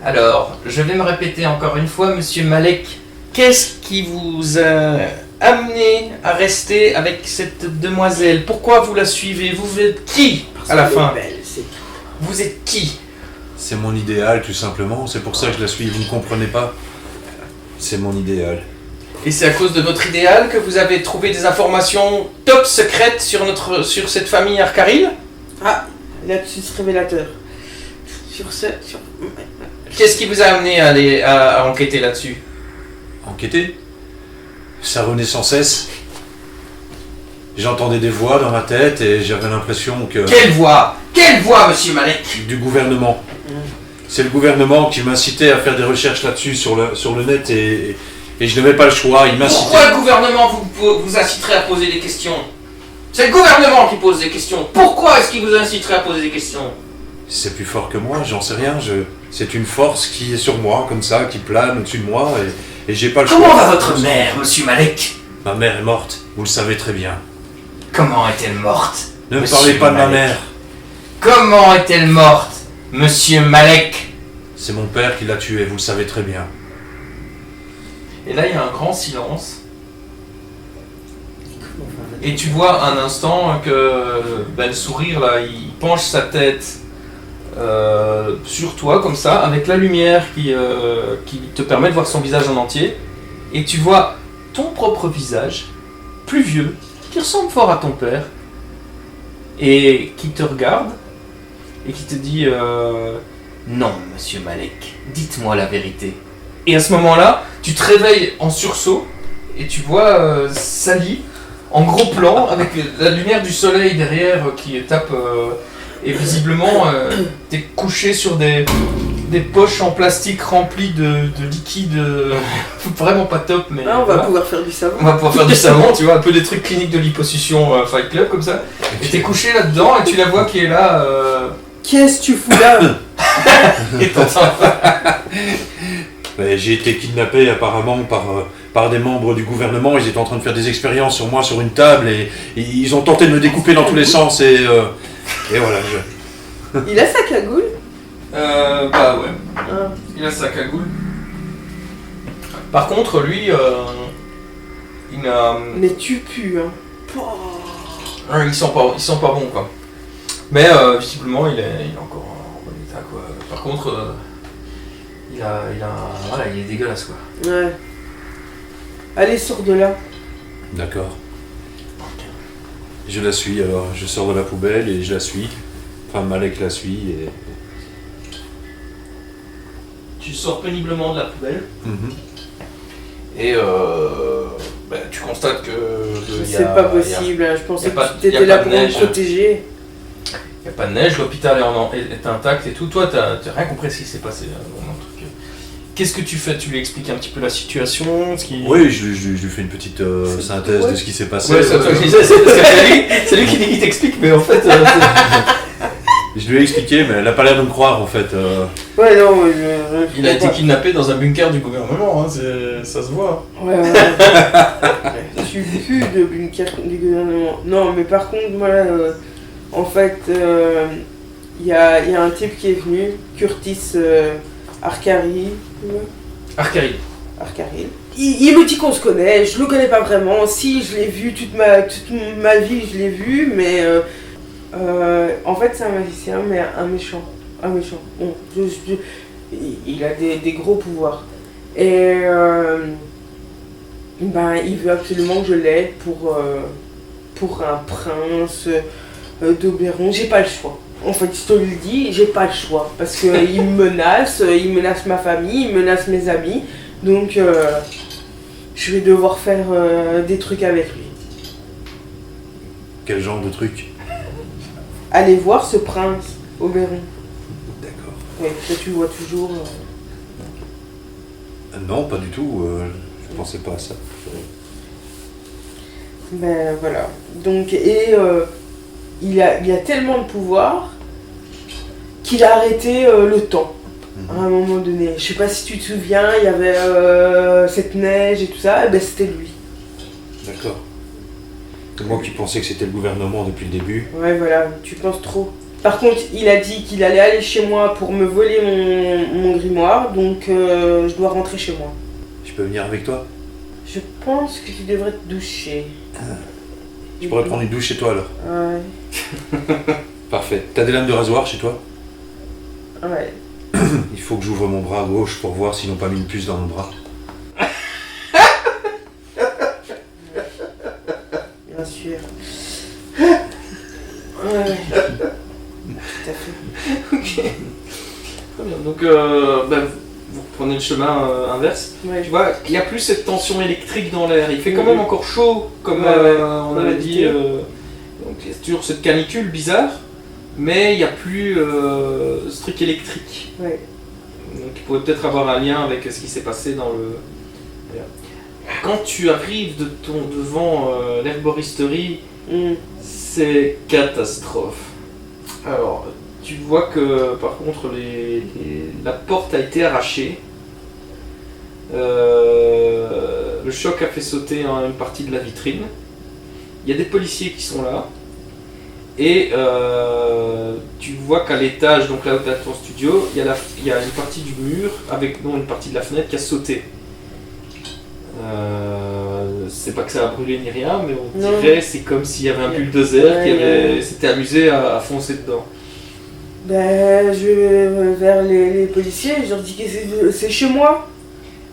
Alors, je vais me répéter encore une fois, monsieur Malek. Qu'est-ce qui vous a amené à rester avec cette demoiselle? Pourquoi vous la suivez? Vous êtes qui à la fin? Vous êtes qui? C'est mon idéal, tout simplement. C'est pour ça que je la suis. Vous ne comprenez pas? C'est mon idéal. Et c'est à cause de votre idéal que vous avez trouvé des informations top secrètes sur cette famille Arcaril? Ah, lapsus révélateur. Qu'est-ce qui vous a amené à aller à enquêter là-dessus? Enquêter? Ça revenait sans cesse. J'entendais des voix dans ma tête et j'avais l'impression que... Quelle voix? Quelle voix, monsieur Malek? Du gouvernement. C'est le gouvernement qui m'incitait à faire des recherches là-dessus sur le net et je n'avais pas le choix. Il m'incitait. Pourquoi le gouvernement vous inciterait à poser des questions? C'est le gouvernement qui pose des questions. Pourquoi est-ce qu'il vous inciterait à poser des questions? C'est plus fort que moi, j'en sais rien. C'est une force qui est sur moi, comme ça, qui plane au-dessus de moi et j'ai pas le choix. Comment va votre mère, monsieur Malek? Ma mère est morte, vous le savez très bien. Comment est-elle morte? Ne me Monsieur parlez pas de ma Malek. mère. Comment est-elle morte, monsieur Malek? C'est mon père qui l'a tuée, vous le savez très bien. Et là, il y a un grand silence. Et tu vois un instant que le sourire, là, il penche sa tête sur toi, comme ça, avec la lumière qui te permet de voir son visage en entier. Et tu vois ton propre visage, plus vieux, qui ressemble fort à ton père, et qui te regarde, et qui te dit non, monsieur Malek, dites-moi la vérité. Et à ce moment-là, tu te réveilles en sursaut, et tu vois Sally, en gros plan, avec la lumière du soleil derrière qui tape, et visiblement, t'es couché sur des poches en plastique remplies de liquide vraiment pas top, mais Ah, on va voilà. pouvoir faire du savon. On va pouvoir faire du savon, tu vois, un peu des trucs cliniques de liposuction Fight Club comme ça. Et t'es couché là-dedans et tu la vois qui est là. Qu'est-ce que tu fous là? Et t'entends. J'ai été kidnappé apparemment par par des membres du gouvernement. Ils étaient en train de faire des expériences sur moi sur une table et ils ont tenté de me découper dans tous les sens et voilà. Il a sa cagoule? Bah ouais. Ah. Il a sa cagoule. Par contre, lui, il a... Mais tu pues, hein. Ils sont pas bons, quoi. Mais visiblement, il est encore en bon état, quoi. Par contre, voilà, il est dégueulasse, quoi. Ouais. Allez, sors de là. D'accord. Je la suis alors. Je sors de la poubelle et je la suis. Enfin, Malek la suit et... Tu sors péniblement de la poubelle Mhm. et tu constates que... C'est pas possible, hein. Je pensais y a pas- que tu y a étais là pas de pour me neige. protéger. Il n'y a pas de neige, l'hôpital est intact et tout. Toi, t'as rien compris ce qui s'est passé dans le truc. Qu'est-ce que tu fais? Tu lui expliques un petit peu la situation, Oui, je lui fais une petite synthèse ouais. de ce qui s'est passé. Ouais, c'est toi que je disais, c'est parce que c'est lui qui dit qu'il t'explique, mais en fait... Je lui ai expliqué, mais elle a pas l'air de me croire en fait. Ouais, non, mais Il a été kidnappé dans un bunker du gouvernement, hein, ça se voit. Ouais. Tu pues de bunker du gouvernement. Non, mais par contre, moi, en fait, il y a un type qui est venu, Curtis Arcari. Arcari. Arcari. Il me dit qu'on se connaît, je le connais pas vraiment. Si, je l'ai vu toute ma vie, je l'ai vu, mais en fait, c'est un magicien, mais un méchant. Un méchant. Bon, il a des gros pouvoirs. Et il veut absolument que je l'aide pour un prince d'Oberon. J'ai pas le choix. En fait, je te le dis, j'ai pas le choix. Parce qu'il me menace, il menace ma famille, il menace mes amis. Donc, je vais devoir faire des trucs avec lui. Quel genre de truc? Allez voir ce prince, Oberon. D'accord. Ouais, ça tu le vois toujours. Non, pas du tout. Je pensais pas à ça. Ben voilà. Donc, il a tellement de pouvoir qu'il a arrêté le temps. À un moment donné. Je sais pas si tu te souviens, il y avait cette neige et tout ça, et ben c'était lui. D'accord. C'est moi qui pensais que c'était le gouvernement depuis le début. Ouais, voilà, tu penses trop. Par contre, il a dit qu'il allait aller chez moi pour me voler mon grimoire, donc je dois rentrer chez moi. Je peux venir avec toi? Je pense que tu devrais te doucher. Je pourrais prendre une douche chez toi alors. Ouais. Parfait. T'as des lames de rasoir chez toi? Ouais. Il faut que j'ouvre mon bras gauche pour voir s'ils n'ont pas mis une puce dans mon bras. Bien sûr. Ouais. Tout à fait. Ok. Très bien. Donc, vous reprenez le chemin inverse. Ouais, Tu vois, il n'y a plus cette tension électrique dans l'air. Il fait quand même encore chaud, comme Ouais, on ouais, avait ouais. dit. Donc, il y a toujours cette canicule bizarre, mais il n'y a plus ce truc électrique. Ouais. Donc, il pourrait peut-être avoir un lien avec ce qui s'est passé dans le. Quand tu arrives devant l'herboristerie, c'est catastrophe. Alors, tu vois que par contre la porte a été arrachée. Le choc a fait sauter une partie de la vitrine. Il y a des policiers qui sont là. Et tu vois qu'à l'étage, donc là où tu as ton studio, il y a une partie du mur avec une partie de la fenêtre qui a sauté. C'est pas que ça a brûlé ni rien, mais on Non. dirait c'est comme s'il y avait un bulldozer qui s'était amusé à foncer dedans. Ben, je vais vers les policiers, je leur dis que c'est chez moi.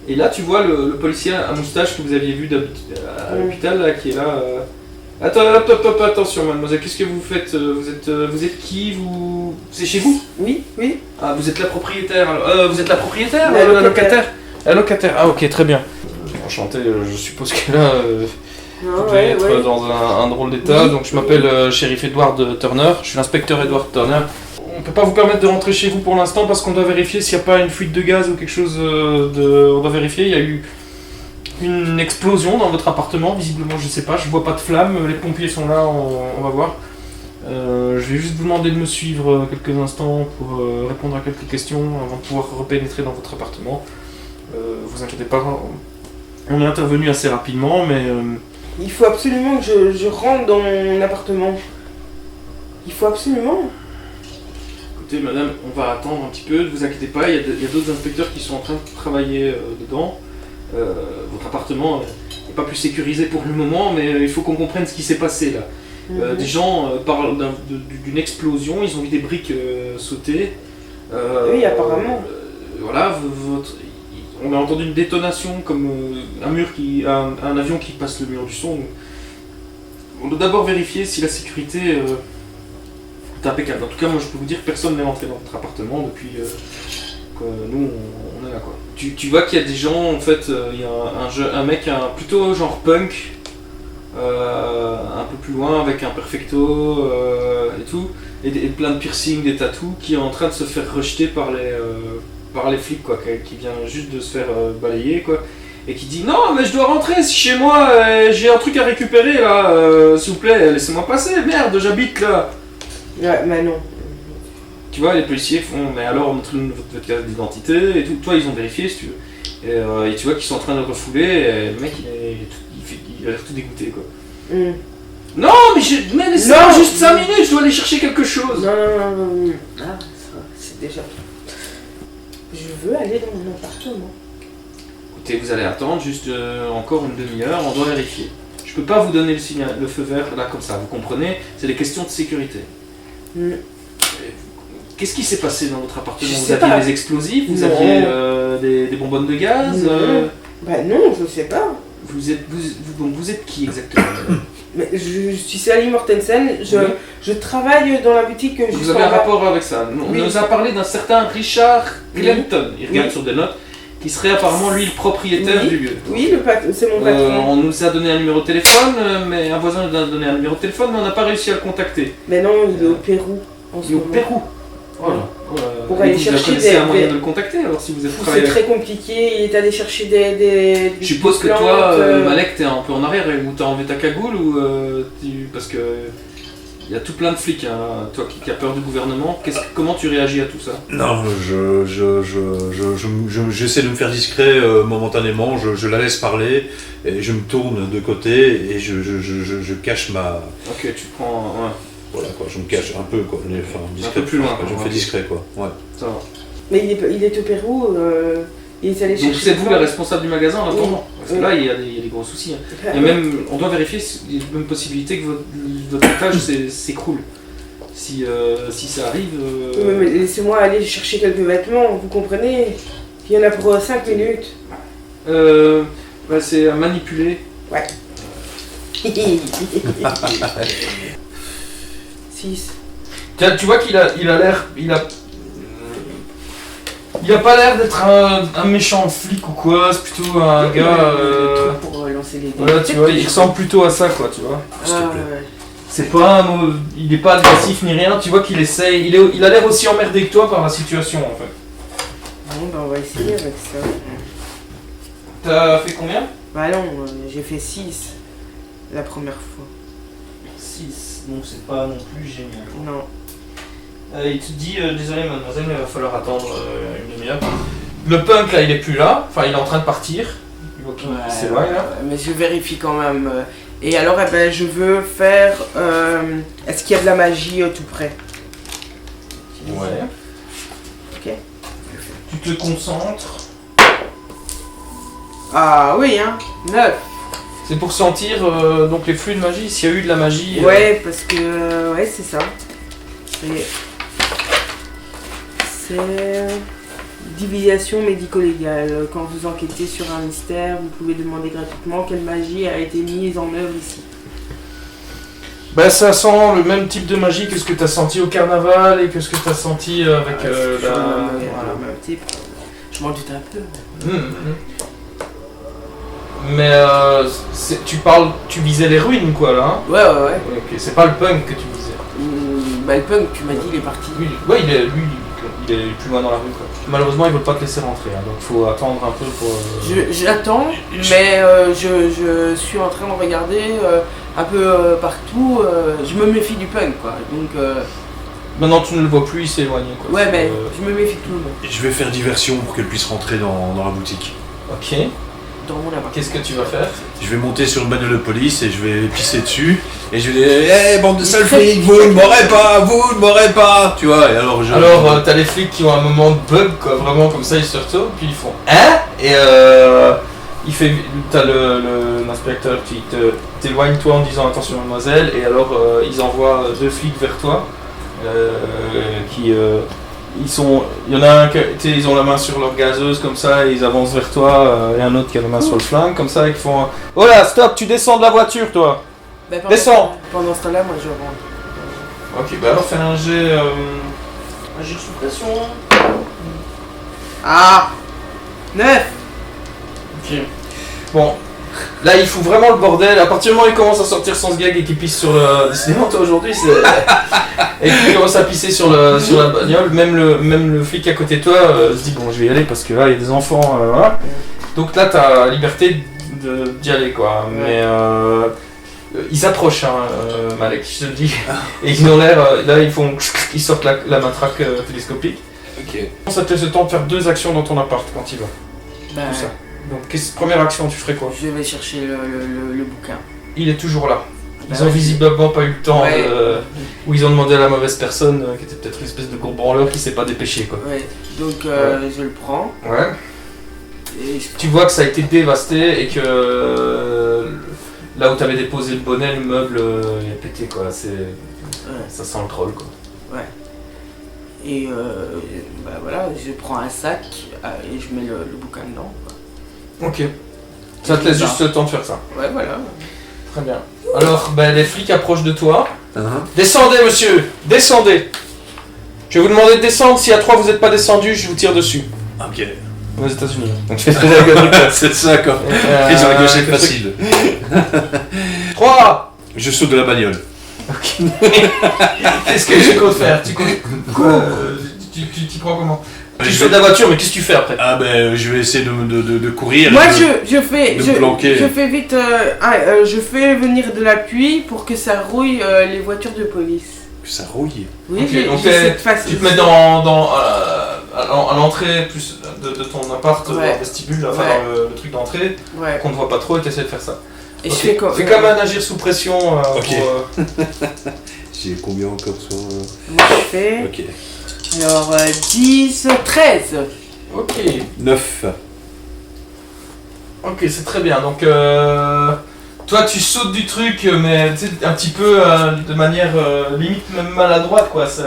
Et là, tu vois le policier à moustache que vous aviez vu à l'hôpital, là, qui est là. Attention, mademoiselle, qu'est-ce que vous faites? Vous êtes qui? C'est chez vous? Oui, oui. Ah, vous êtes la propriétaire. Vous êtes la propriétaire? La La locataire. locataire? La locataire. Ah, ok, très bien. Enchanté, je suppose que là, Non, vous devez être dans un drôle d'état. Oui. Donc, je m'appelle shérif Edward Turner. Je suis l'inspecteur Edward Turner. On peut pas vous permettre de rentrer chez vous pour l'instant parce qu'on doit vérifier s'il n'y a pas une fuite de gaz ou quelque chose On doit vérifier. Il y a eu une explosion dans votre appartement, visiblement, je sais pas. Je vois pas de flammes. Les pompiers sont là, on va voir. Je vais juste vous demander de me suivre quelques instants pour répondre à quelques questions avant de pouvoir repénétrer dans votre appartement. Vous inquiétez pas, On est intervenu assez rapidement, mais Il faut absolument que je rentre dans mon appartement. Il faut absolument. écoutez, madame, on va attendre un petit peu, ne vous inquiétez pas, il y a d'autres inspecteurs qui sont en train de travailler dedans. Votre appartement n'est pas plus sécurisé pour le moment, mais il faut qu'on comprenne ce qui s'est passé là. Des gens parlent d'une explosion, ils ont vu des briques sauter. Oui, apparemment. Voilà, on a entendu une détonation comme un avion qui passe le mur du son. On doit d'abord vérifier si la sécurité est impeccable. En tout cas, moi je peux vous dire que personne n'est rentré dans votre appartement depuis que nous on est là quoi. Tu vois qu'il y a des gens, en fait, il y a un mec plutôt genre punk. Un peu plus loin avec un perfecto et tout, et plein de piercings, des tatous, qui est en train de se faire rejeter par les flics quoi, qui vient juste de se faire balayer quoi, et qui dit non mais je dois rentrer chez moi, j'ai un truc à récupérer là, s'il vous plaît laissez-moi passer, merde j'habite là. Ouais, mais non. Tu vois, les policiers font mais alors montrez-nous votre carte d'identité et tout, toi ils ont vérifié si tu veux, et tu vois qu'ils sont en train de refouler, et le mec il a l'air tout dégoûté quoi. Non mais laissez-moi juste 5 minutes, je dois aller chercher quelque chose. Non. Ah, ça, c'est déjà bien. Je veux aller dans mon appartement. Écoutez, vous allez attendre juste encore une demi-heure, on doit vérifier. Je peux pas vous donner le feu vert là comme ça, vous comprenez? C'est des questions de sécurité. Qu'est-ce qui s'est passé dans votre appartement? Vous aviez des explosifs? Vous aviez des bonbonnes de gaz? Bah non, je sais pas. Vous êtes qui exactement? Mais je suis Sally Mortensen, je travaille dans la boutique juste Vous avez un rapport avec ça? On nous a parlé d'un certain Richard Clinton, il regarde sur des notes, qui serait apparemment lui le propriétaire du lieu. Oui, c'est mon patron. On nous a donné un numéro de téléphone, mais un voisin nous a donné un numéro de téléphone, mais on n'a pas réussi à le contacter. Mais non, il est au Pérou en ce moment. Il est au Pérou? Voilà. Pour aller chercher des... un moyen de le contacter alors si vous êtes C'est très compliqué, il est allé chercher des Je suppose que toi, Malek, t'es un peu en arrière, ou t'as enlevé ta cagoule, ou parce que il y a tout plein de flics, hein. Toi qui as peur du gouvernement, comment tu réagis à tout ça? Non, j'essaie de me faire discret momentanément, je la laisse parler, et je me tourne de côté, et je cache ma... Ok, tu prends... Ouais. Voilà quoi, je me cache un peu quoi, enfin discret, un peu plus loin. Je me fais discret quoi, ouais. Ça va. Mais il est au Pérou, il est allé chercher... Donc c'est vous la responsable du magasin là pour moi? Parce que là il y a des gros soucis. Hein. Et même, on doit vérifier s'il y a même possibilité que votre étage s'écroule. Si ça arrive... Mais laissez-moi aller chercher quelques vêtements, vous comprenez? Il y en a pour 5 minutes. Bah, c'est à manipuler. Ouais. 6. Tu vois qu'il a l'air... Il a pas l'air d'être un méchant flic ou quoi, c'est plutôt un gars... Pour lancer les dés. Voilà, tu vois, il ressemble plutôt à ça quoi, tu vois. S'il te plaît. Ouais. C'est pas il est pas agressif ni rien, tu vois qu'il essaye, il a l'air aussi emmerdé que toi par la situation en fait. Bon, bah on va essayer avec ça. T'as fait combien? Bah non, j'ai fait 6 la première fois. 6, donc c'est pas non plus génial. Non. Il te dit, désolé mademoiselle, mais il va falloir attendre une demi-heure. Le punk là, il est plus là, enfin il est en train de partir. C'est vrai là. Mais je vérifie quand même. Et alors, eh ben, je veux faire... est-ce qu'il y a de la magie tout près? Ouais. Ok. Tu te concentres. Ah oui, hein. 9. C'est pour sentir donc les flux de magie, s'il y a eu de la magie. Ouais, parce que... ouais, c'est ça. C'est... divination médico-légale. Quand vous enquêtez sur un mystère, vous pouvez demander gratuitement quelle magie a été mise en œuvre ici. Bah ça sent le même type de magie que ce que tu as senti au carnaval et que ce que tu as senti avec le voilà. même type. Je m'en doute un peu. Mais tu visais les ruines quoi là, hein? Ouais. Ok, c'est pas le punk que tu visais. Bah le punk, tu m'as dit, il est parti. Oui, ouais, il est plus loin dans la rue quoi. Malheureusement, ils veulent pas te laisser rentrer, hein, donc faut attendre un peu pour... J'attends, mais je suis en train de regarder un peu partout. Je me méfie du punk quoi, donc... Maintenant tu ne le vois plus, il s'est éloigné quoi. Ouais, mais je me méfie de tout le monde. Je vais faire diversion pour qu'elle puisse rentrer dans la boutique. Ok. dans mon appart. Qu'est-ce que tu vas faire? Je vais monter sur une bagnole de police et je vais pisser dessus. Et je vais dire, hé, bande de sales flics, vous ne m'aurez pas. Tu vois, et alors T'as les flics qui ont un moment de bug, quoi, vraiment comme ça, ils se retournent, puis ils font hein? Et t'as l'inspecteur qui t'éloigne toi en disant attention mademoiselle, et alors ils envoient 2 flics vers toi, il y en a un ils ont la main sur leur gazeuse comme ça, et ils avancent vers toi, et un autre qui a la main sur le flingue comme ça, et ils font oh là, stop, tu descends de la voiture toi! Bah, Descends! Pendant ce temps-là, moi je rentre. Ok, bah alors fais un jet sous pression. Ah 9. Ok. Bon, là il fout vraiment le bordel. À partir du moment où il commence à sortir sans ce gag et qu'il pisse sur le. Décidément, toi aujourd'hui, c'est. Et qu'il commence à pisser sur la bagnole, même le flic à côté de toi se dit bon, je vais y aller parce que là il y a des enfants. Voilà. Donc là, t'as liberté d'y aller quoi. Mais. Ils approchent, Malek, je te le dis. Et ils ont l'air. Là, ils sortent la matraque télescopique. Ok. Ça te laisse le temps de faire 2 actions dans ton appart quand il va. Bah, Tout ça. Donc, première action, tu ferais quoi? je vais chercher le bouquin. Il est toujours là. Ils Bah ont ouais. visiblement pas eu le temps Ouais. où ils ont demandé à la mauvaise personne, qui était peut-être une espèce de gros branleur qui s'est pas dépêché quoi. Ouais, donc je le prends. Ouais. Et Tu vois que ça a été dévasté et que là où t'avais déposé le bonnet, le meuble il est pété quoi. Ça sent le troll quoi. Et bah voilà, je prends un sac et je mets le bouquin dedans. Quoi. Ok. Ça te laisse juste le temps de faire ça. Ouais, voilà. Très bien. Alors, les flics approchent de toi. Uh-huh. Descendez, monsieur! Descendez! Je vais vous demander de descendre. Si à 3 vous n'êtes pas descendu, je vous tire dessus. Ok. Aux États-Unis. Donc je fais très bien. C'est ça quoi. Ils ont la gauche facile. 3! Je saute de la bagnole. Qu'est-ce que tu comptes faire? Tu t'y prends comment? Tu sautes de la voiture, mais qu'est-ce que tu fais après? Ah ben je vais essayer de courir. Moi, et je fais vite, je fais venir de la pluie pour que ça rouille les voitures de police. Que ça rouille. Oui, Ok, j'ai donc cette face. tu te mets à l'entrée plus de ton appart, dans le vestibule, là, enfin, dans le truc d'entrée, Ouais. qu'on ne voit pas trop et tu essaies de faire ça. Et Ok. je fais quoi? Fais quand même un agir sous pression. Ok. Pour, J'ai combien encore sur... Moi, je fais. Ok. Alors, 10, 13. Ok. 9. Ok, c'est très bien. Donc, toi, tu sautes du truc, mais tu sais, un petit peu de manière limite même maladroite, quoi. C'est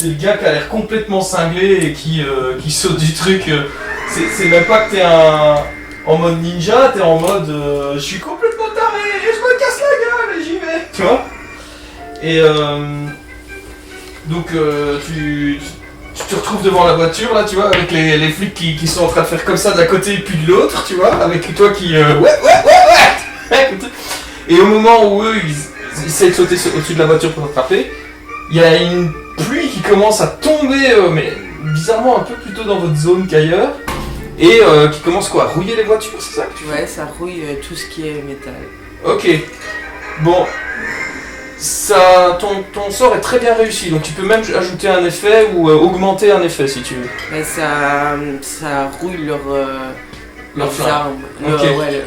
le gars qui a l'air complètement cinglé et qui saute du truc. C'est même pas que t'es en mode ninja, t'es en mode je suis complètement taré et je me casse la gueule et j'y vais. Tu vois? Et donc, tu te retrouves devant la voiture, là, tu vois, avec les flics qui sont en train de faire comme ça d'un côté et puis de l'autre, tu vois, avec toi qui... ouais. Et au moment où eux, ils essaient de sauter au-dessus de la voiture pour t'attraper, il y a une pluie qui commence à tomber, mais bizarrement un peu plus tôt dans votre zone qu'ailleurs, et qui commence quoi, à rouiller les voitures, c'est ça que tu fais? Ouais, ça rouille tout ce qui est métal. Ok. Bon. Ton sort est très bien réussi, donc tu peux même ajouter un effet ou augmenter un effet si tu veux. Mais ça rouille leurs flingue. armes. Ok. Ouais,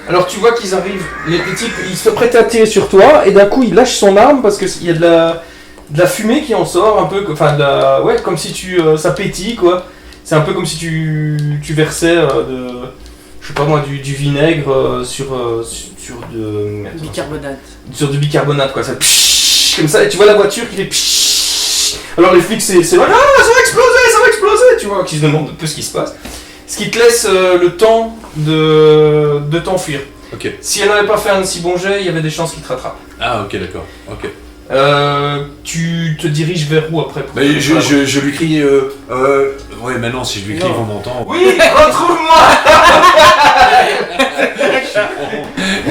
Alors tu vois qu'ils arrivent, les types, ils se prêtent à tirer sur toi, et d'un coup il lâche son arme parce qu'il y a de la fumée qui en sort, un peu, enfin ouais, comme si ça pétille quoi. C'est un peu comme si tu versais je sais pas moi, du vinaigre sur bicarbonate. sur du bicarbonate quoi, ça pshhh, comme ça, et tu vois la voiture qui fait pshhh. Alors les flics c'est ah, ça va exploser, tu vois, qui se demandent un peu ce qui se passe. Ce qui te laisse le temps de t'enfuir. Ok. Si elle n'avait pas fait un si bon jet, il y avait des chances qu'il te rattrape. Ah ok d'accord. Ok. Tu te diriges vers où après pour Mais je lui crie... ouais maintenant si je lui crie Non. on m'entend. Oui, retrouve-moi.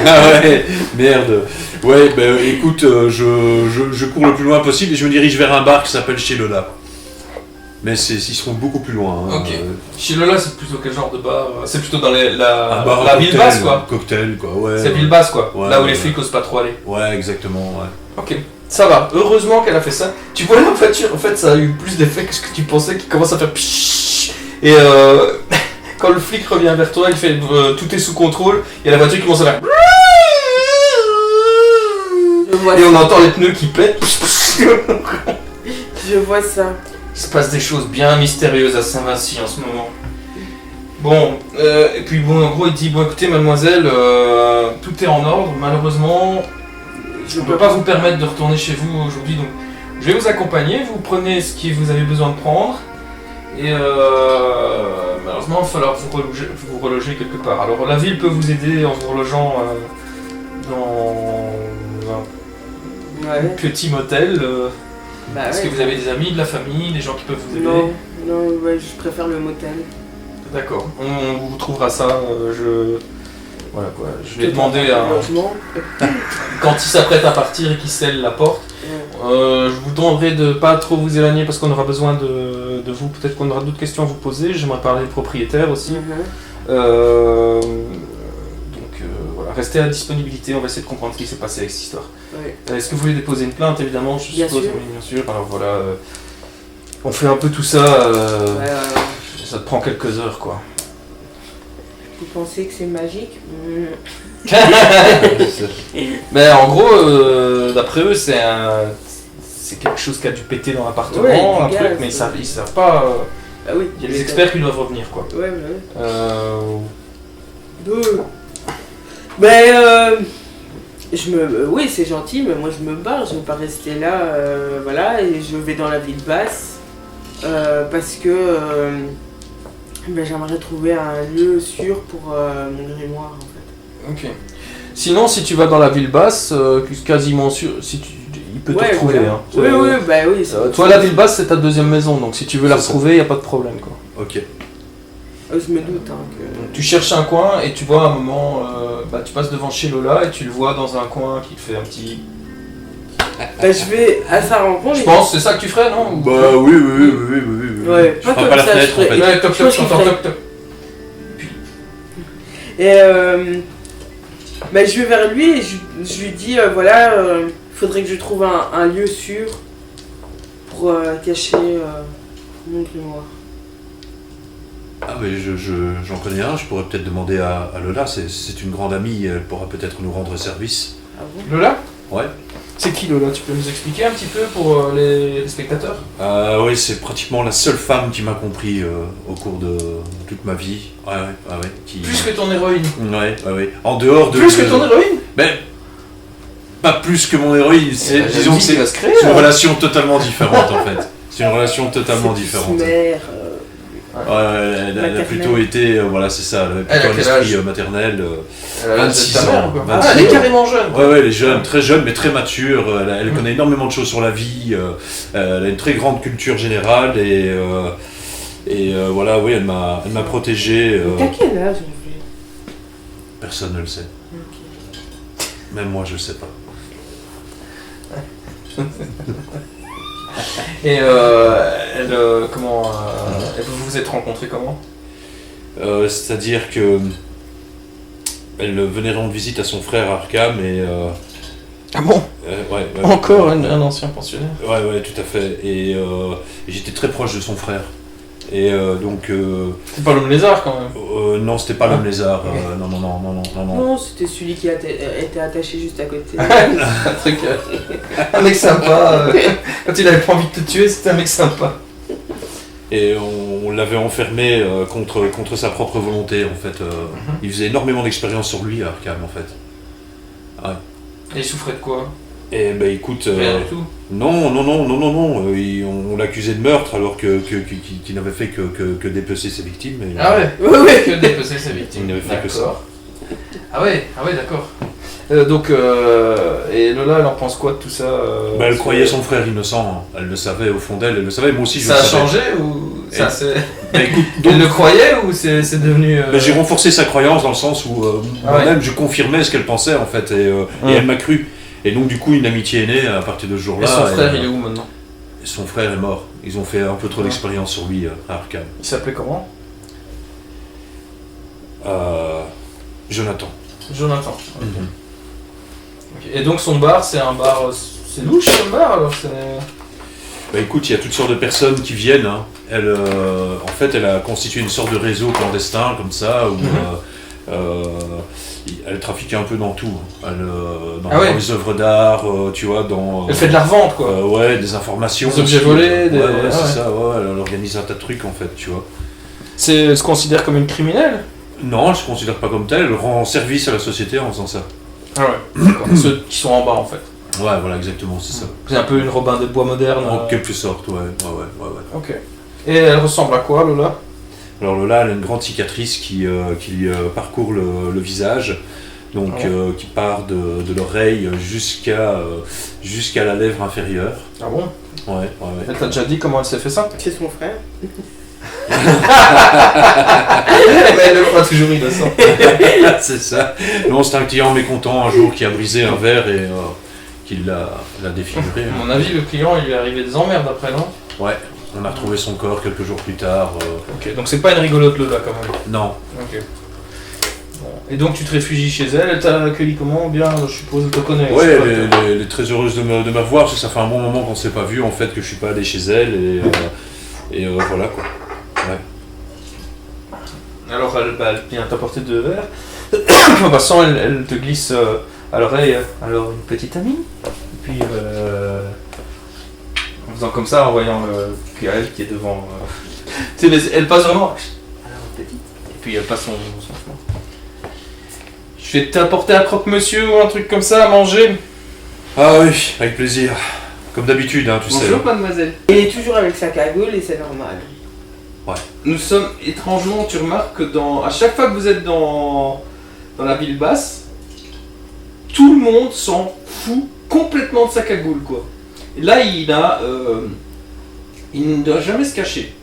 Ah ouais, merde. Ouais, bah écoute, je cours le plus loin possible et je me dirige vers un bar qui s'appelle Chez Lola. Mais ils seront beaucoup plus loin. Hein. Ok. Chez Lola, c'est plutôt quel genre de bar? C'est plutôt dans Un bar la à ville cocktail, basse quoi. Cocktail quoi, ouais. C'est ville basse quoi. Ouais, là où les ouais. flics osent pas trop aller. Ouais, exactement, ouais. Ok. Ça va. Heureusement qu'elle a fait ça. Tu vois la voiture, en fait, ça a eu plus d'effet que ce que tu pensais, qui commence à faire pshhh. Et quand le flic revient vers toi, il fait tout est sous contrôle, il y a la voiture qui commence à faire. Et on entend les pneus qui pètent. Je vois ça. Il se passe des choses bien mystérieuses à Saint-Vinci en ce moment. Bon, et puis bon, en gros, il dit bon, écoutez, mademoiselle, tout est en ordre. Malheureusement, je ne peux pas vous permettre de retourner chez vous aujourd'hui, donc je vais vous accompagner. Vous prenez ce que vous avez besoin de prendre, et malheureusement, il va falloir vous reloger quelque part. Alors, la ville peut vous aider en vous relogeant dans un petit motel. Est-ce que vous avez des amis, de la famille, des gens qui peuvent vous aider? Non, ouais, je préfère le motel. D'accord, on vous trouvera ça. Voilà quoi. Je vais demander à. Quand il s'apprête à partir et qu'il scelle la porte, je vous demanderai de pas trop vous éloigner parce qu'on aura besoin de vous. Peut-être qu'on aura d'autres questions à vous poser. J'aimerais parler au propriétaire aussi. Voilà, restez à disponibilité. On va essayer de comprendre ce qui s'est passé avec cette histoire. Est-ce que vous voulez déposer une plainte, évidemment, je suppose. Oui, bien sûr. Alors voilà, on fait un peu tout ça. Ça te prend quelques heures, quoi. Vous pensez que c'est magique? Mais en gros, d'après eux, c'est quelque chose qui a dû péter dans l'appartement, un truc, mais ils savent pas. Il y a des experts qui doivent revenir, quoi. Oui, c'est gentil, mais moi je me barre, je ne vais pas rester là, voilà, et je vais dans la ville basse, parce que j'aimerais trouver un lieu sûr pour mon grimoire, en fait. Ok. Sinon, si tu vas dans la ville basse, quasiment sûr, il peut te retrouver. Voilà. Hein. Oui. Toi, la ville basse, c'est ta deuxième maison, donc si tu veux la retrouver, il n'y a pas de problème, quoi. Ok. Je me doute que... Donc, tu cherches un coin et tu vois à un moment, tu passes devant chez Lola et tu le vois dans un coin qui te fait un petit... je vais à sa rencontre... Je pense, c'est ça que tu ferais, non? Bah oui. Ouais, je prends pas la fenêtre, en fait. Ouais, top. Et je vais vers lui et je lui dis, faudrait que je trouve un lieu sûr pour cacher mon grimoire. Ah mais j'en connais un, je pourrais peut-être demander à Lola, c'est une grande amie, elle pourra peut-être nous rendre service. Ah bon? Lola? Ouais. C'est qui Lola? Tu peux nous expliquer un petit peu pour les spectateurs? Oui, c'est pratiquement la seule femme qui m'a compris au cours de toute ma vie. Ouais. Plus que ton héroïne? Ouais. En dehors de... Plus que ton héroïne? Ben, pas plus que mon héroïne, disons que c'est une relation totalement différente en fait. C'est une relation totalement différente. Elle a plutôt été, c'est ça, elle avait plutôt un esprit maternel. 26 ans. Elle est carrément jeune. Ouais, elle est jeune, très jeune, mais très mature. Elle connaît énormément de choses sur la vie. Elle a une très grande culture générale et elle m'a protégé. T'as quel âge en fait? Personne ne le sait. Okay. Même moi, je le sais pas. Et vous vous êtes rencontrés comment? C'est-à-dire que elle venait rendre visite à son frère Arkham et... Ah bon? Encore un ancien pensionnaire? Ouais, tout à fait. Et j'étais très proche de son frère. Et donc... C'est pas l'homme lézard quand même? Non, c'était pas l'homme lézard. Non. Non, c'était celui qui était attaché juste à côté. Un truc... un mec sympa. Quand il avait pas envie de te tuer, c'était un mec sympa. Et on l'avait enfermé contre sa propre volonté, en fait. Il faisait énormément d'expérience sur lui, Arkham, en fait. Ouais. Et il souffrait de quoi? Eh ben écoute... Rien du tout. Non. On l'accusait de meurtre alors qu'il n'avait fait que dépecer ses victimes. Et, ah ouais. Que dépecer ses victimes. Il n'avait fait que ça. Ah ouais, d'accord. Et Lola, elle en pense quoi de tout ça? Elle croyait son frère innocent, elle le savait au fond d'elle, elle le savait, moi aussi je le savais. Ça a changé ou ça c'est... Écoute, elle le croyait ou c'est devenu... J'ai renforcé sa croyance dans le sens où moi-même je confirmais ce qu'elle pensait en fait et elle m'a cru. Et donc du coup une amitié est née à partir de ce jour-là. Et son frère il est où maintenant? Son frère est mort, ils ont fait un peu trop d'expérience sur lui à Arkham. Il s'appelait comment? Jonathan. Jonathan. Okay. Et donc son bar, c'est un bar, c'est louche comme bar alors c'est... Bah écoute, il y a toutes sortes de personnes qui viennent. Hein. En fait, elle a constitué une sorte de réseau clandestin comme ça, où elle trafique un peu dans tout. Dans les œuvres d'art, tu vois, dans... Elle fait de la revente, quoi. Ouais, des informations. Des objets volés, des... Ouais, c'est ça, ouais, elle organise un tas de trucs, en fait, tu vois. Elle se considère comme une criminelle? Non, elle se considère pas comme telle, elle rend service à la société en faisant ça. Ah ouais, d'accord. Ceux qui sont en bas, en fait. Ouais, voilà, exactement, c'est ça. C'est un peu une Robin des Bois moderne. En quelque sorte, ouais. Ok. Et elle ressemble à quoi, Lola? Alors Lola, elle a une grande cicatrice qui parcourt le visage, donc qui part de l'oreille jusqu'à la lèvre inférieure. Ah bon? Ouais. Elle t'a déjà dit comment elle s'est fait ça? C'est son frère. Mais elle le fera toujours innocent. C'est ça. Non, c'est un client mécontent un jour qui a brisé un verre et qui l'a défiguré. À mon avis, le client, il lui est arrivé des emmerdes après, non? Ouais, on a retrouvé son corps quelques jours plus tard. Ok, donc c'est pas une rigolote Lola quand même. Non. Ok. Bon. Et donc tu te réfugies chez elle, elle t'a accueilli comment? Bien, je suppose, elle te connaît. Ouais, elle est très heureuse de me voir, parce que ça fait un bon moment qu'on s'est pas vu en fait, que je suis pas allé chez elle et voilà quoi. Ouais. Alors elle vient t'apporter 2 verres. En passant, elle te glisse à l'oreille. Alors une petite amie. Et puis en faisant comme ça, en voyant elle qui est devant. Tu sais, elle passe vraiment. Alors petite. Et puis elle passe son chemin. Je vais t'apporter un croque-monsieur ou un truc comme ça à manger. Ah oui, avec plaisir. Comme d'habitude, hein, tu sais. Bonjour mademoiselle. Il est toujours avec sa cagoule et c'est normal. Ouais. Nous sommes étrangement, tu remarques que à chaque fois que vous êtes dans la ville basse, tout le monde s'en fout complètement de sa cagoule, quoi. Et là, il ne doit jamais se cacher.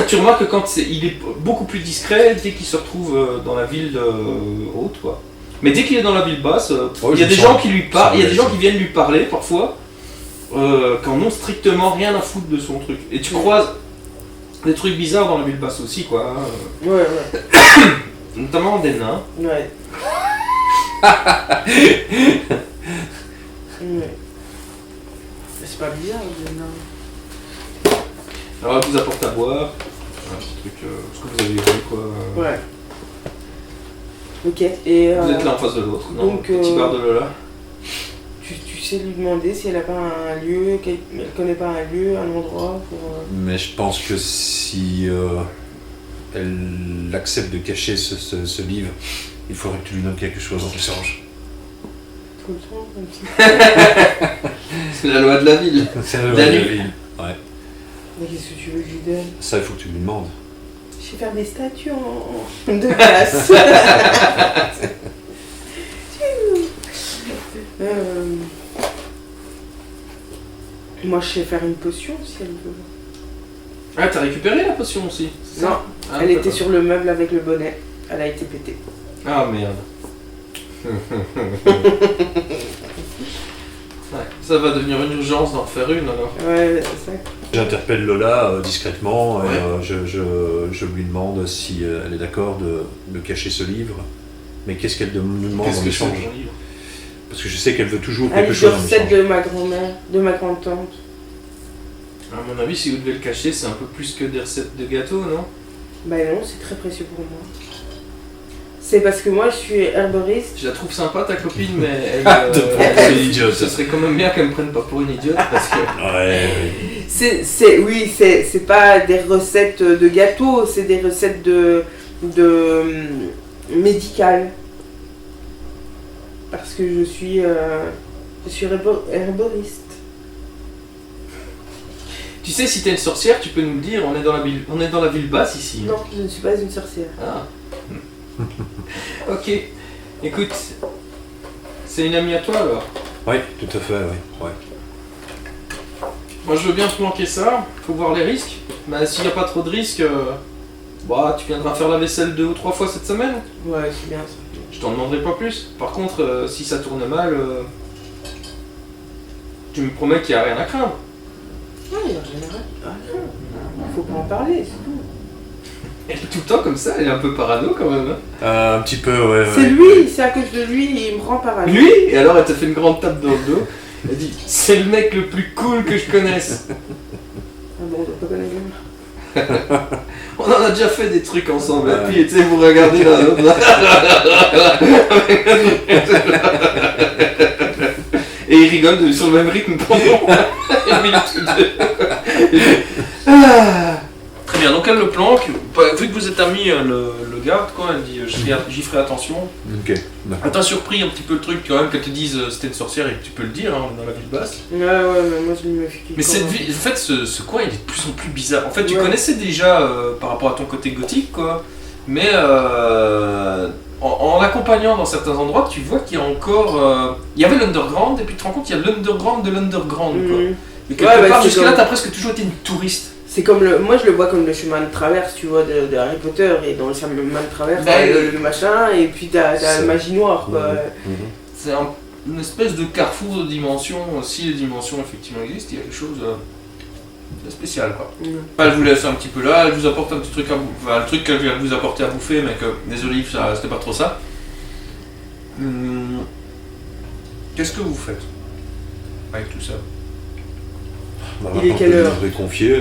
Tu remarques que il est beaucoup plus discret dès qu'il se retrouve dans la ville haute, quoi. Mais dès qu'il est dans la ville basse, il y a des gens qui lui parlent, il y a des gens qui viennent lui parler parfois, qui en ont strictement rien à foutre de son truc. Et tu croises des trucs bizarres dans la ville basse aussi, quoi. Ouais. Notamment des nains. Ouais. C'est pas bizarre, le nain. Alors elle vous apporte à boire, un petit truc, ce que vous avez vu, quoi. Ouais. Ok, et... Vous êtes l'un en face de l'autre, non? donc, Petit bar de Lola. Tu sais lui demander si elle a pas un lieu, elle connaît pas un lieu, un endroit pour... Mais je pense que si elle accepte de cacher ce livre, il faudrait que tu lui donnes quelque chose en échange. Tout le temps, comme ça. C'est la loi de la ville. C'est la loi de la ville. Ouais. Mais qu'est-ce que tu veux que je lui donne? Ça, il faut que tu lui demandes. Je vais faire des statues de glace. Moi, je sais faire une potion si elle veut. Ah, t'as récupéré la potion aussi? C'est ça? Non, Ah, elle était d'accord. sur le meuble avec le bonnet. Elle a été pétée. Ah merde. Ouais, ça va devenir une urgence d'en refaire une alors. Ouais, c'est ça. J'interpelle Lola discrètement et Ouais. je lui demande si elle est d'accord de cacher ce livre. Mais qu'est-ce qu'elle nous demande Qu'est-ce en que c'est échange? ton livre? Parce que je sais qu'elle veut toujours Elle quelque est chose de en recette échange. de ma grand-mère, de ma grande-tante. À mon avis, si vous devez le cacher, c'est un peu plus que des recettes de gâteaux, non? Bah non, c'est très précieux pour moi. C'est parce que moi, je suis herboriste. Je la trouve sympa ta copine, mais elle, C'est une idiote. ce serait quand même bien qu'elle me prenne pas pour une idiote parce que... Ouais. C'est pas des recettes de gâteaux, c'est des recettes de médicales. Parce que je suis herboriste. Tu sais, si t'es une sorcière, tu peux nous le dire, on est dans la ville basse ici. Non, je ne suis pas une sorcière. Ah. Ok. Écoute, c'est une amie à toi alors? Oui, tout à fait, oui. Ouais. Moi je veux bien te planquer ça, faut voir les risques. Mais s'il n'y a pas trop de risques, bah tu viendras faire la vaisselle 2 ou 3 fois cette semaine. Ouais, c'est bien ça. Je t'en demanderai pas plus. Par contre, si ça tourne mal, tu me promets qu'il n'y a rien à craindre. Ouais, en général, rien. Faut pas en parler, c'est tout. Elle est tout le temps comme ça, elle est un peu parano quand même. Hein. Un petit peu, ouais. C'est lui, c'est à cause de lui, il me rend parano. Lui? Et alors elle te fait une grande tape dans le dos. Elle dit, c'est le mec le plus cool que je connaisse. Ah bon, on doit pas connaître lui. On en a déjà fait des trucs ensemble, et puis tu sais, vous regardez là. Et il rigole sur le même rythme pendant une minute ou deux. Très bien, donc elle le planque. Vu que vous êtes amis, le garde, quoi, elle dit j'y ferai attention. Ok. Elle t'a surpris un petit peu le truc quand même, qu'elle te dise c'était une sorcière, et tu peux le dire, hein, dans la ville basse. Ouais, mais moi je me fais Mais cette vie, en fait, ce coin il est de plus en plus bizarre. En fait, tu connaissais déjà par rapport à ton côté gothique, quoi. Mais en l'accompagnant dans certains endroits, tu vois qu'il y a encore. Il y avait l'underground, et puis tu te rends compte qu'il y a l'underground de l'underground, quoi. Et quelque part, jusque-là, t'as presque toujours été une touriste. C'est comme moi je le vois comme le chemin de traverse, tu vois, de Harry Potter, et dans le chemin de traverse, t'as le machin, et puis t'as la magie noire, quoi. C'est une espèce de carrefour de dimensions. Si les dimensions effectivement existent, il y a quelque chose de spécial, quoi. Elle vous laisse un petit peu là, elle vous apporte un petit truc à bouffer, enfin, le truc qu'elle vient vous apporter à bouffer, mais que les olives, ça, c'était pas trop ça. Qu'est-ce que vous faites avec tout ça? Il est quelle heure? Je vais confier.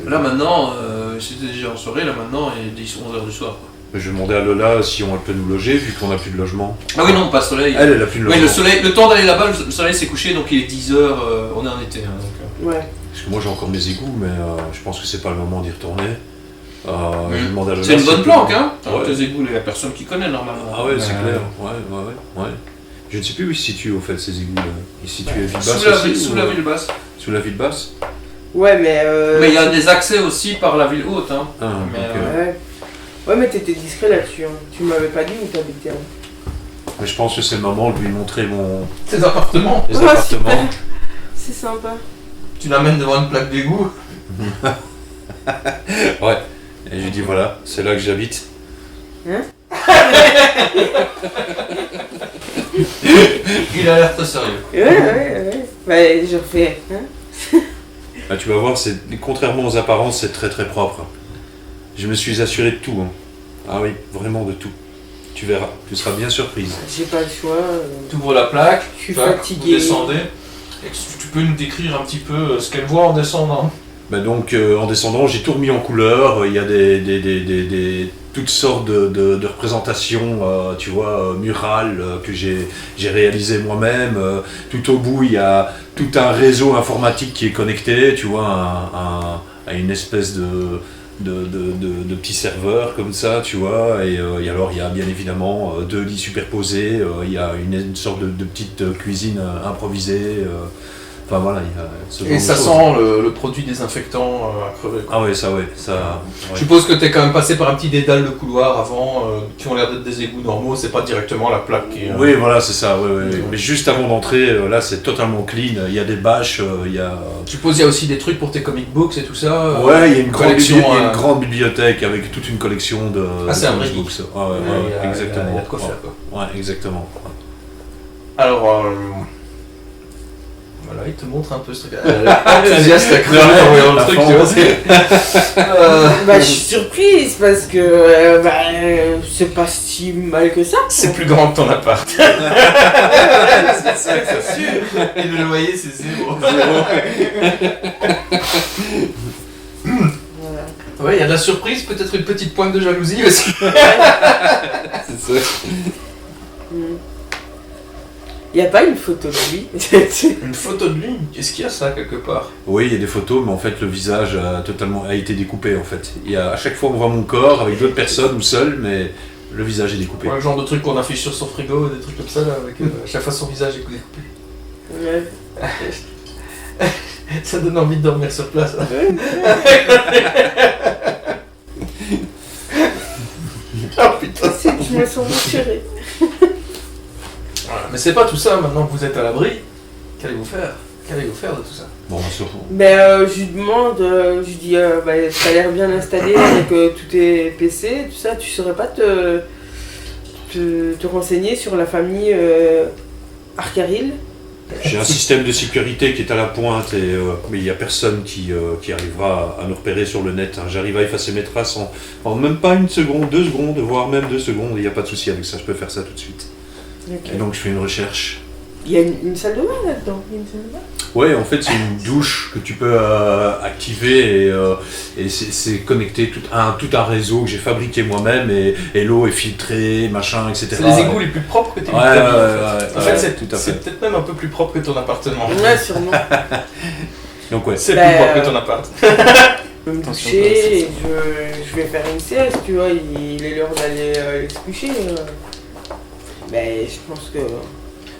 Là maintenant, c'était déjà en soirée, là maintenant il est 11h du soir, quoi. Je vais demander à Lola si elle peut nous loger, vu qu'on n'a plus de logement. Ah oui, non, pas soleil. Elle a plus de logement. Oui, le temps d'aller là-bas, le soleil s'est couché, donc il est 10h, on est en été. Hein, donc, ouais. Parce que moi j'ai encore mes égouts, mais je pense que c'est pas le moment d'y retourner. Je vais demander à Lola. C'est une bonne planque, hein. Ouais. Tes égouts, il y a personne qui connaît normalement. Ah ouais, c'est clair. Ouais. Je ne sais plus où ils se situent au fait ces égouts là. Ils se situent à Ville-Basse Sous la ville basse. Sous la Ville-Basse. Ouais, mais. Mais il y a des accès aussi par la ville haute, hein. Ah, Mais, ouais. Ouais, mais t'étais discret là-dessus, hein. Tu m'avais pas dit où t'habitais. Hein. Mais je pense que c'est le moment de lui montrer tes appartements. les Oh, appartements. super. C'est sympa. Tu l'amènes devant une plaque d'égout. Ouais. Et je lui dis voilà, c'est là que j'habite. Hein? Il a l'air très sérieux. Ouais. Bah, je refais. Hein? Bah, tu vas voir, contrairement aux apparences, c'est très très propre. Je me suis assuré de tout. Hein. Ah oui, vraiment de tout. Tu verras, tu seras bien surprise. J'ai pas le choix. Tu ouvres la plaque, Je suis tac, fatiguée. vous descendez. Et tu peux nous décrire un petit peu ce qu'elle voit en descendant. Bah donc en descendant, j'ai tout remis en couleur. Il y a toutes sortes de représentations, tu vois, murales que j'ai réalisées moi-même. Tout au bout, il y a tout un réseau informatique qui est connecté, tu vois, à une espèce de petits serveurs comme ça, tu vois. Et alors, il y a bien évidemment 2 lits superposés. Il y a une sorte de petite cuisine improvisée. Enfin voilà, il y a ce genre Et de ça choses. sent le produit désinfectant à crever, quoi. Ah ouais, ça. Ouais. Je suppose que t'es quand même passé par un petit dédale de couloir avant, qui ont l'air d'être des égouts normaux, c'est pas directement la plaque qui est... Oui, voilà, c'est ça. Ouais. Mais juste avant d'entrer, là, c'est totalement clean. Il y a des bâches, il y a... Je suppose qu'il y a aussi des trucs pour tes comic books et tout ça. Ouais, il y a une collection, grande bibliothèque avec toute une collection de... Ah, c'est un comic vrai books. Ah ouais, il y a exactement. Il y a de quoi faire, quoi. Ouais, exactement. Alors, voilà, il te montre un peu ce truc. Enthousiaste à crever en voyant le truc, tu vois. Bah, je suis surprise parce que c'est pas si mal que ça. C'est plus grand que ton appart. C'est sûr. Et le loyer, c'est 0. Voilà. Ouais, il y a de la surprise, peut-être une petite pointe de jalousie aussi. C'est ça. Y a pas une photo de lui? Une photo de lui, qu'est-ce qu'il y a ça quelque part? Oui, il y a des photos, mais en fait, le visage a été découpé, en fait. À chaque fois, on voit mon corps avec d'autres personnes ou seul, mais le visage est découpé. Ouais, le genre de truc qu'on affiche sur son frigo, des trucs comme ça, là, avec à chaque fois son visage est découpé. Ouais. Ça donne envie de dormir sur place. Hein. Oh putain. Je me sens rassurée. Voilà. Mais c'est pas tout ça, maintenant que vous êtes à l'abri, qu'allez-vous faire? Qu'allez-vous faire de tout ça? Bon, surtout. Ben, je lui demande, je lui dis, bah, t'as l'air bien installé avec tous tes PC, tout ça, tu saurais pas te renseigner sur la famille Arcaril? J'ai un système de sécurité qui est à la pointe, mais il n'y a personne qui arrivera à nous repérer sur le net. Hein. J'arrive à effacer mes traces en même pas 1 seconde, 2 secondes, voire même 2 secondes. Il n'y a pas de souci avec ça, je peux faire ça tout de suite. Okay. Et donc je fais une recherche Il y a une salle de bain là-dedans. Il y a une salle de bain. Ouais, en fait, c'est une douche que tu peux activer et c'est connecté à tout un réseau que j'ai fabriqué moi-même et l'eau est filtrée, machin, etc. C'est les égouts les plus propres que tu aies vu de Ouais, ta vie, ouais, en fait. En fait, tout à fait. c'est peut-être même un peu plus propre que ton appartement. Ouais, sûrement. Donc ouais. C'est Bah, plus propre que ton appart. Je vais me Attention, coucher et je vais faire une sieste, tu vois, il est l'heure d'aller se coucher. Mais je pense que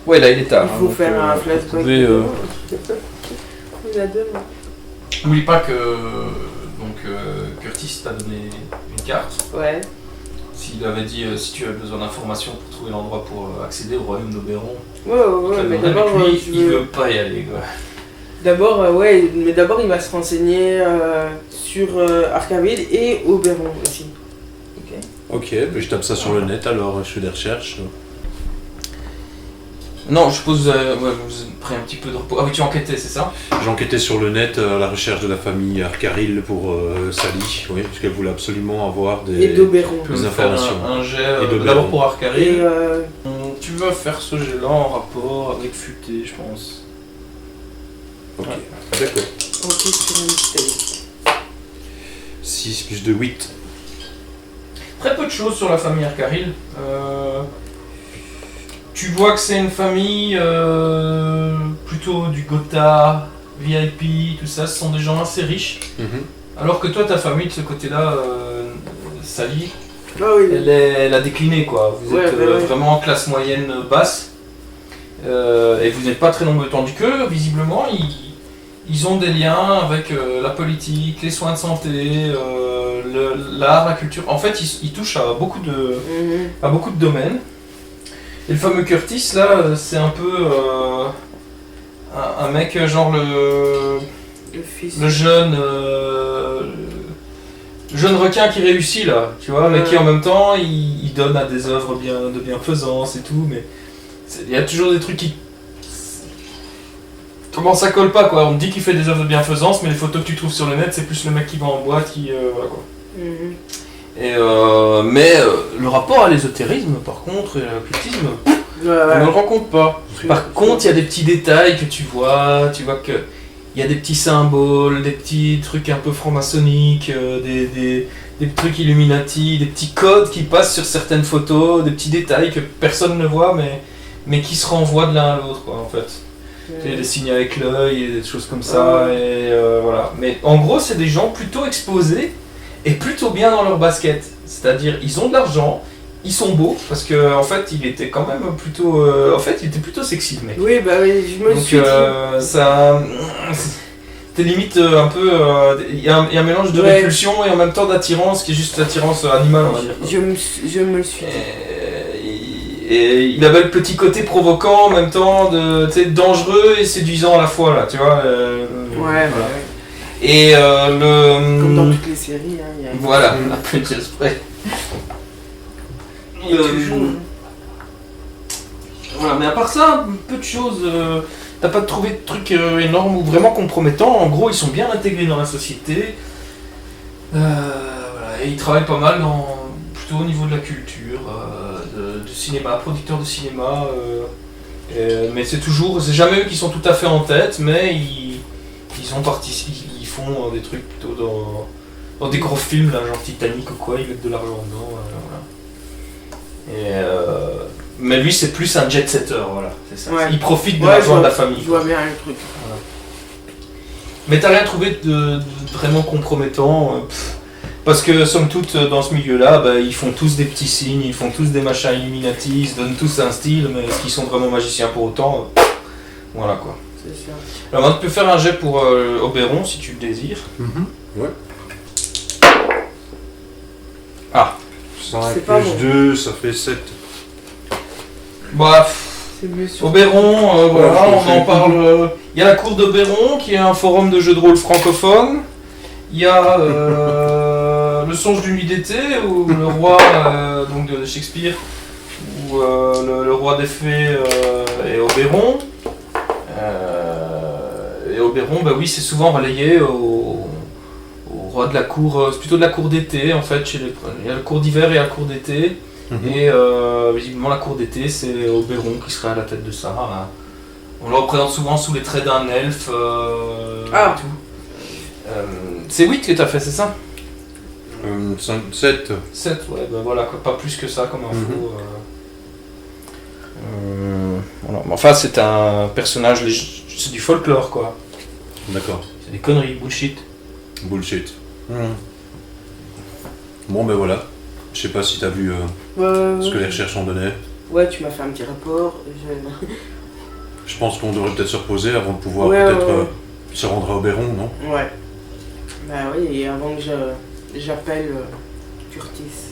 Ouais, là, il est tard. il faut faire un flashback. pouvez, On a demain. N'oublie pas que Curtis t'a donné une carte. Ouais. S'il avait dit si tu avais besoin d'informations pour trouver l'endroit pour accéder au royaume d'Oberon, Ouais, mais d'abord, il veut pas y aller, quoi. D'abord, ouais, mais d'abord il va se renseigner sur Arcaville et Oberon aussi. Ok. Ok, bah, je tape ça sur le net alors, je fais des recherches. Non, je suppose ouais, vous prenez un petit peu de repos. Ah oui, tu enquêtais, c'est ça? J'ai enquêté sur le net à la recherche de la famille Arcaril pour Sally, oui, parce qu'elle voulait absolument avoir Et d'Oberon. Tu peux Des me faire informations. un jet Et de d'abord Béron. pour Et Arcari. Tu vas faire ce jet-là en rapport avec Futé, je pense. Ok, Ouais. d'accord. enquête sur un mystère. 6 plus 2, 8. Très peu de choses sur la famille Arcaril. Tu vois que c'est une famille plutôt du Gotha, VIP, tout ça. Ce sont des gens assez riches. Alors que toi, ta famille de ce côté-là, Sally, Ah oui. elle a décliné, quoi. Vous Ouais, êtes ouais. vraiment en classe moyenne basse. Et vous n'êtes pas très nombreux, tandis que, visiblement, ils ont des liens avec la politique, les soins de santé, l'art, la culture. En fait, ils touchent à beaucoup de domaines. Et le fameux Curtis, là, c'est un peu un mec, genre Le fils. le jeune requin qui réussit, là, tu vois, mais qui en même temps, il donne à des œuvres de bienfaisance et tout, mais il y a toujours des trucs qui... Comment ça colle pas, quoi. On te dit qu'il fait des œuvres de bienfaisance, mais les photos que tu trouves sur le net, c'est plus le mec qui va en boîte, qui... voilà, quoi. Mhm. Et mais le rapport à l'ésotérisme, par contre, et à l'occultisme, Ouais, on ouais. ne le rencontre pas. Par contre, il y a des petits détails que tu vois que il y a des petits symboles, des petits trucs un peu franc-maçonniques, des trucs Illuminati, des petits codes qui passent sur certaines photos, des petits détails que personne ne voit, mais qui se renvoient de l'un à l'autre, quoi, en fait. Il y a des signes avec l'œil et des choses comme ça, et voilà. Mais en gros, c'est des gens plutôt exposés et plutôt bien dans leur basket. C'est-à-dire, ils ont de l'argent, ils sont beaux, parce que en fait, il était quand même plutôt... en fait, il était plutôt sexy, le mec. Oui, bah oui, je me Donc suis dit. ça... C'était limite un peu... Il y a un mélange de Ouais. répulsion et en même temps d'attirance, qui est juste l'attirance animale, on va dire. Je me le suis dit. Et il avait le petit côté provoquant en même temps, tu sais, dangereux et séduisant à la fois, là, tu vois. Ouais, voilà. ouais. Et Comme dans toutes les séries, hein, il y a... Voilà, la princesse près. Toujours. Voilà, mais à part ça, peu de choses. T'as pas trouvé de trucs énormes ou vraiment compromettants. En gros, ils sont bien intégrés dans la société. Voilà, et ils travaillent pas mal plutôt au niveau de la culture, de cinéma, producteurs de cinéma. Mais c'est jamais eux qui sont tout à fait en tête, mais ils ont participé, ils font des trucs plutôt dans des gros films, là, genre Titanic ou quoi, ils mettent de l'argent dedans. Voilà. Mais lui, c'est plus un jet-setter, voilà, c'est ça. Ouais. Il profite de Ouais, l'argent de la famille. Je vois bien le truc. Mais t'as rien trouvé de vraiment compromettant parce que somme toute dans ce milieu-là, bah, ils font tous des petits signes, ils font tous des machins Illuminati, ils se donnent tous un style, mais est-ce qu'ils sont vraiment magiciens pour autant voilà, quoi. C'est ça. Alors maintenant tu peux faire un jet pour Oberon si tu le désires. Ouais. Ah. 5 C'est pas plus bon. 2, ça fait 7. Bah, C'est mieux sur... Oberon, voilà, Ouais, je on en sais. parle. Il y a la cour d'Oberon qui est un forum de jeux de rôle francophone. Il y a le songe d'une nuit d'été où le roi donc de Shakespeare, où le roi des fées est Oberon. Et Oberon, bah oui, c'est souvent relayé au roi de la cour, c'est plutôt de la cour d'été en fait. Il y a la cour d'hiver et la cour d'été. Et visiblement la cour d'été, c'est Oberon qui serait à la tête de ça. On le représente souvent sous les traits d'un elfe. Ah. Et tout. C'est 8 que t'as fait, c'est ça? 7. 7, ouais, bah voilà, quoi, pas plus que ça comme info. Voilà. Mais enfin, c'est un personnage, c'est du folklore, quoi. D'accord. C'est des conneries, bullshit. Bullshit. Bon, ben voilà. Je sais pas si t'as vu ce que les recherches ont donné. Ouais, tu m'as fait un petit rapport. Je pense qu'on devrait peut-être se reposer avant de pouvoir Ouais, peut-être ouais. se rendre à Oberon, non? Ouais. Bah oui, et avant que j'appelle Curtis.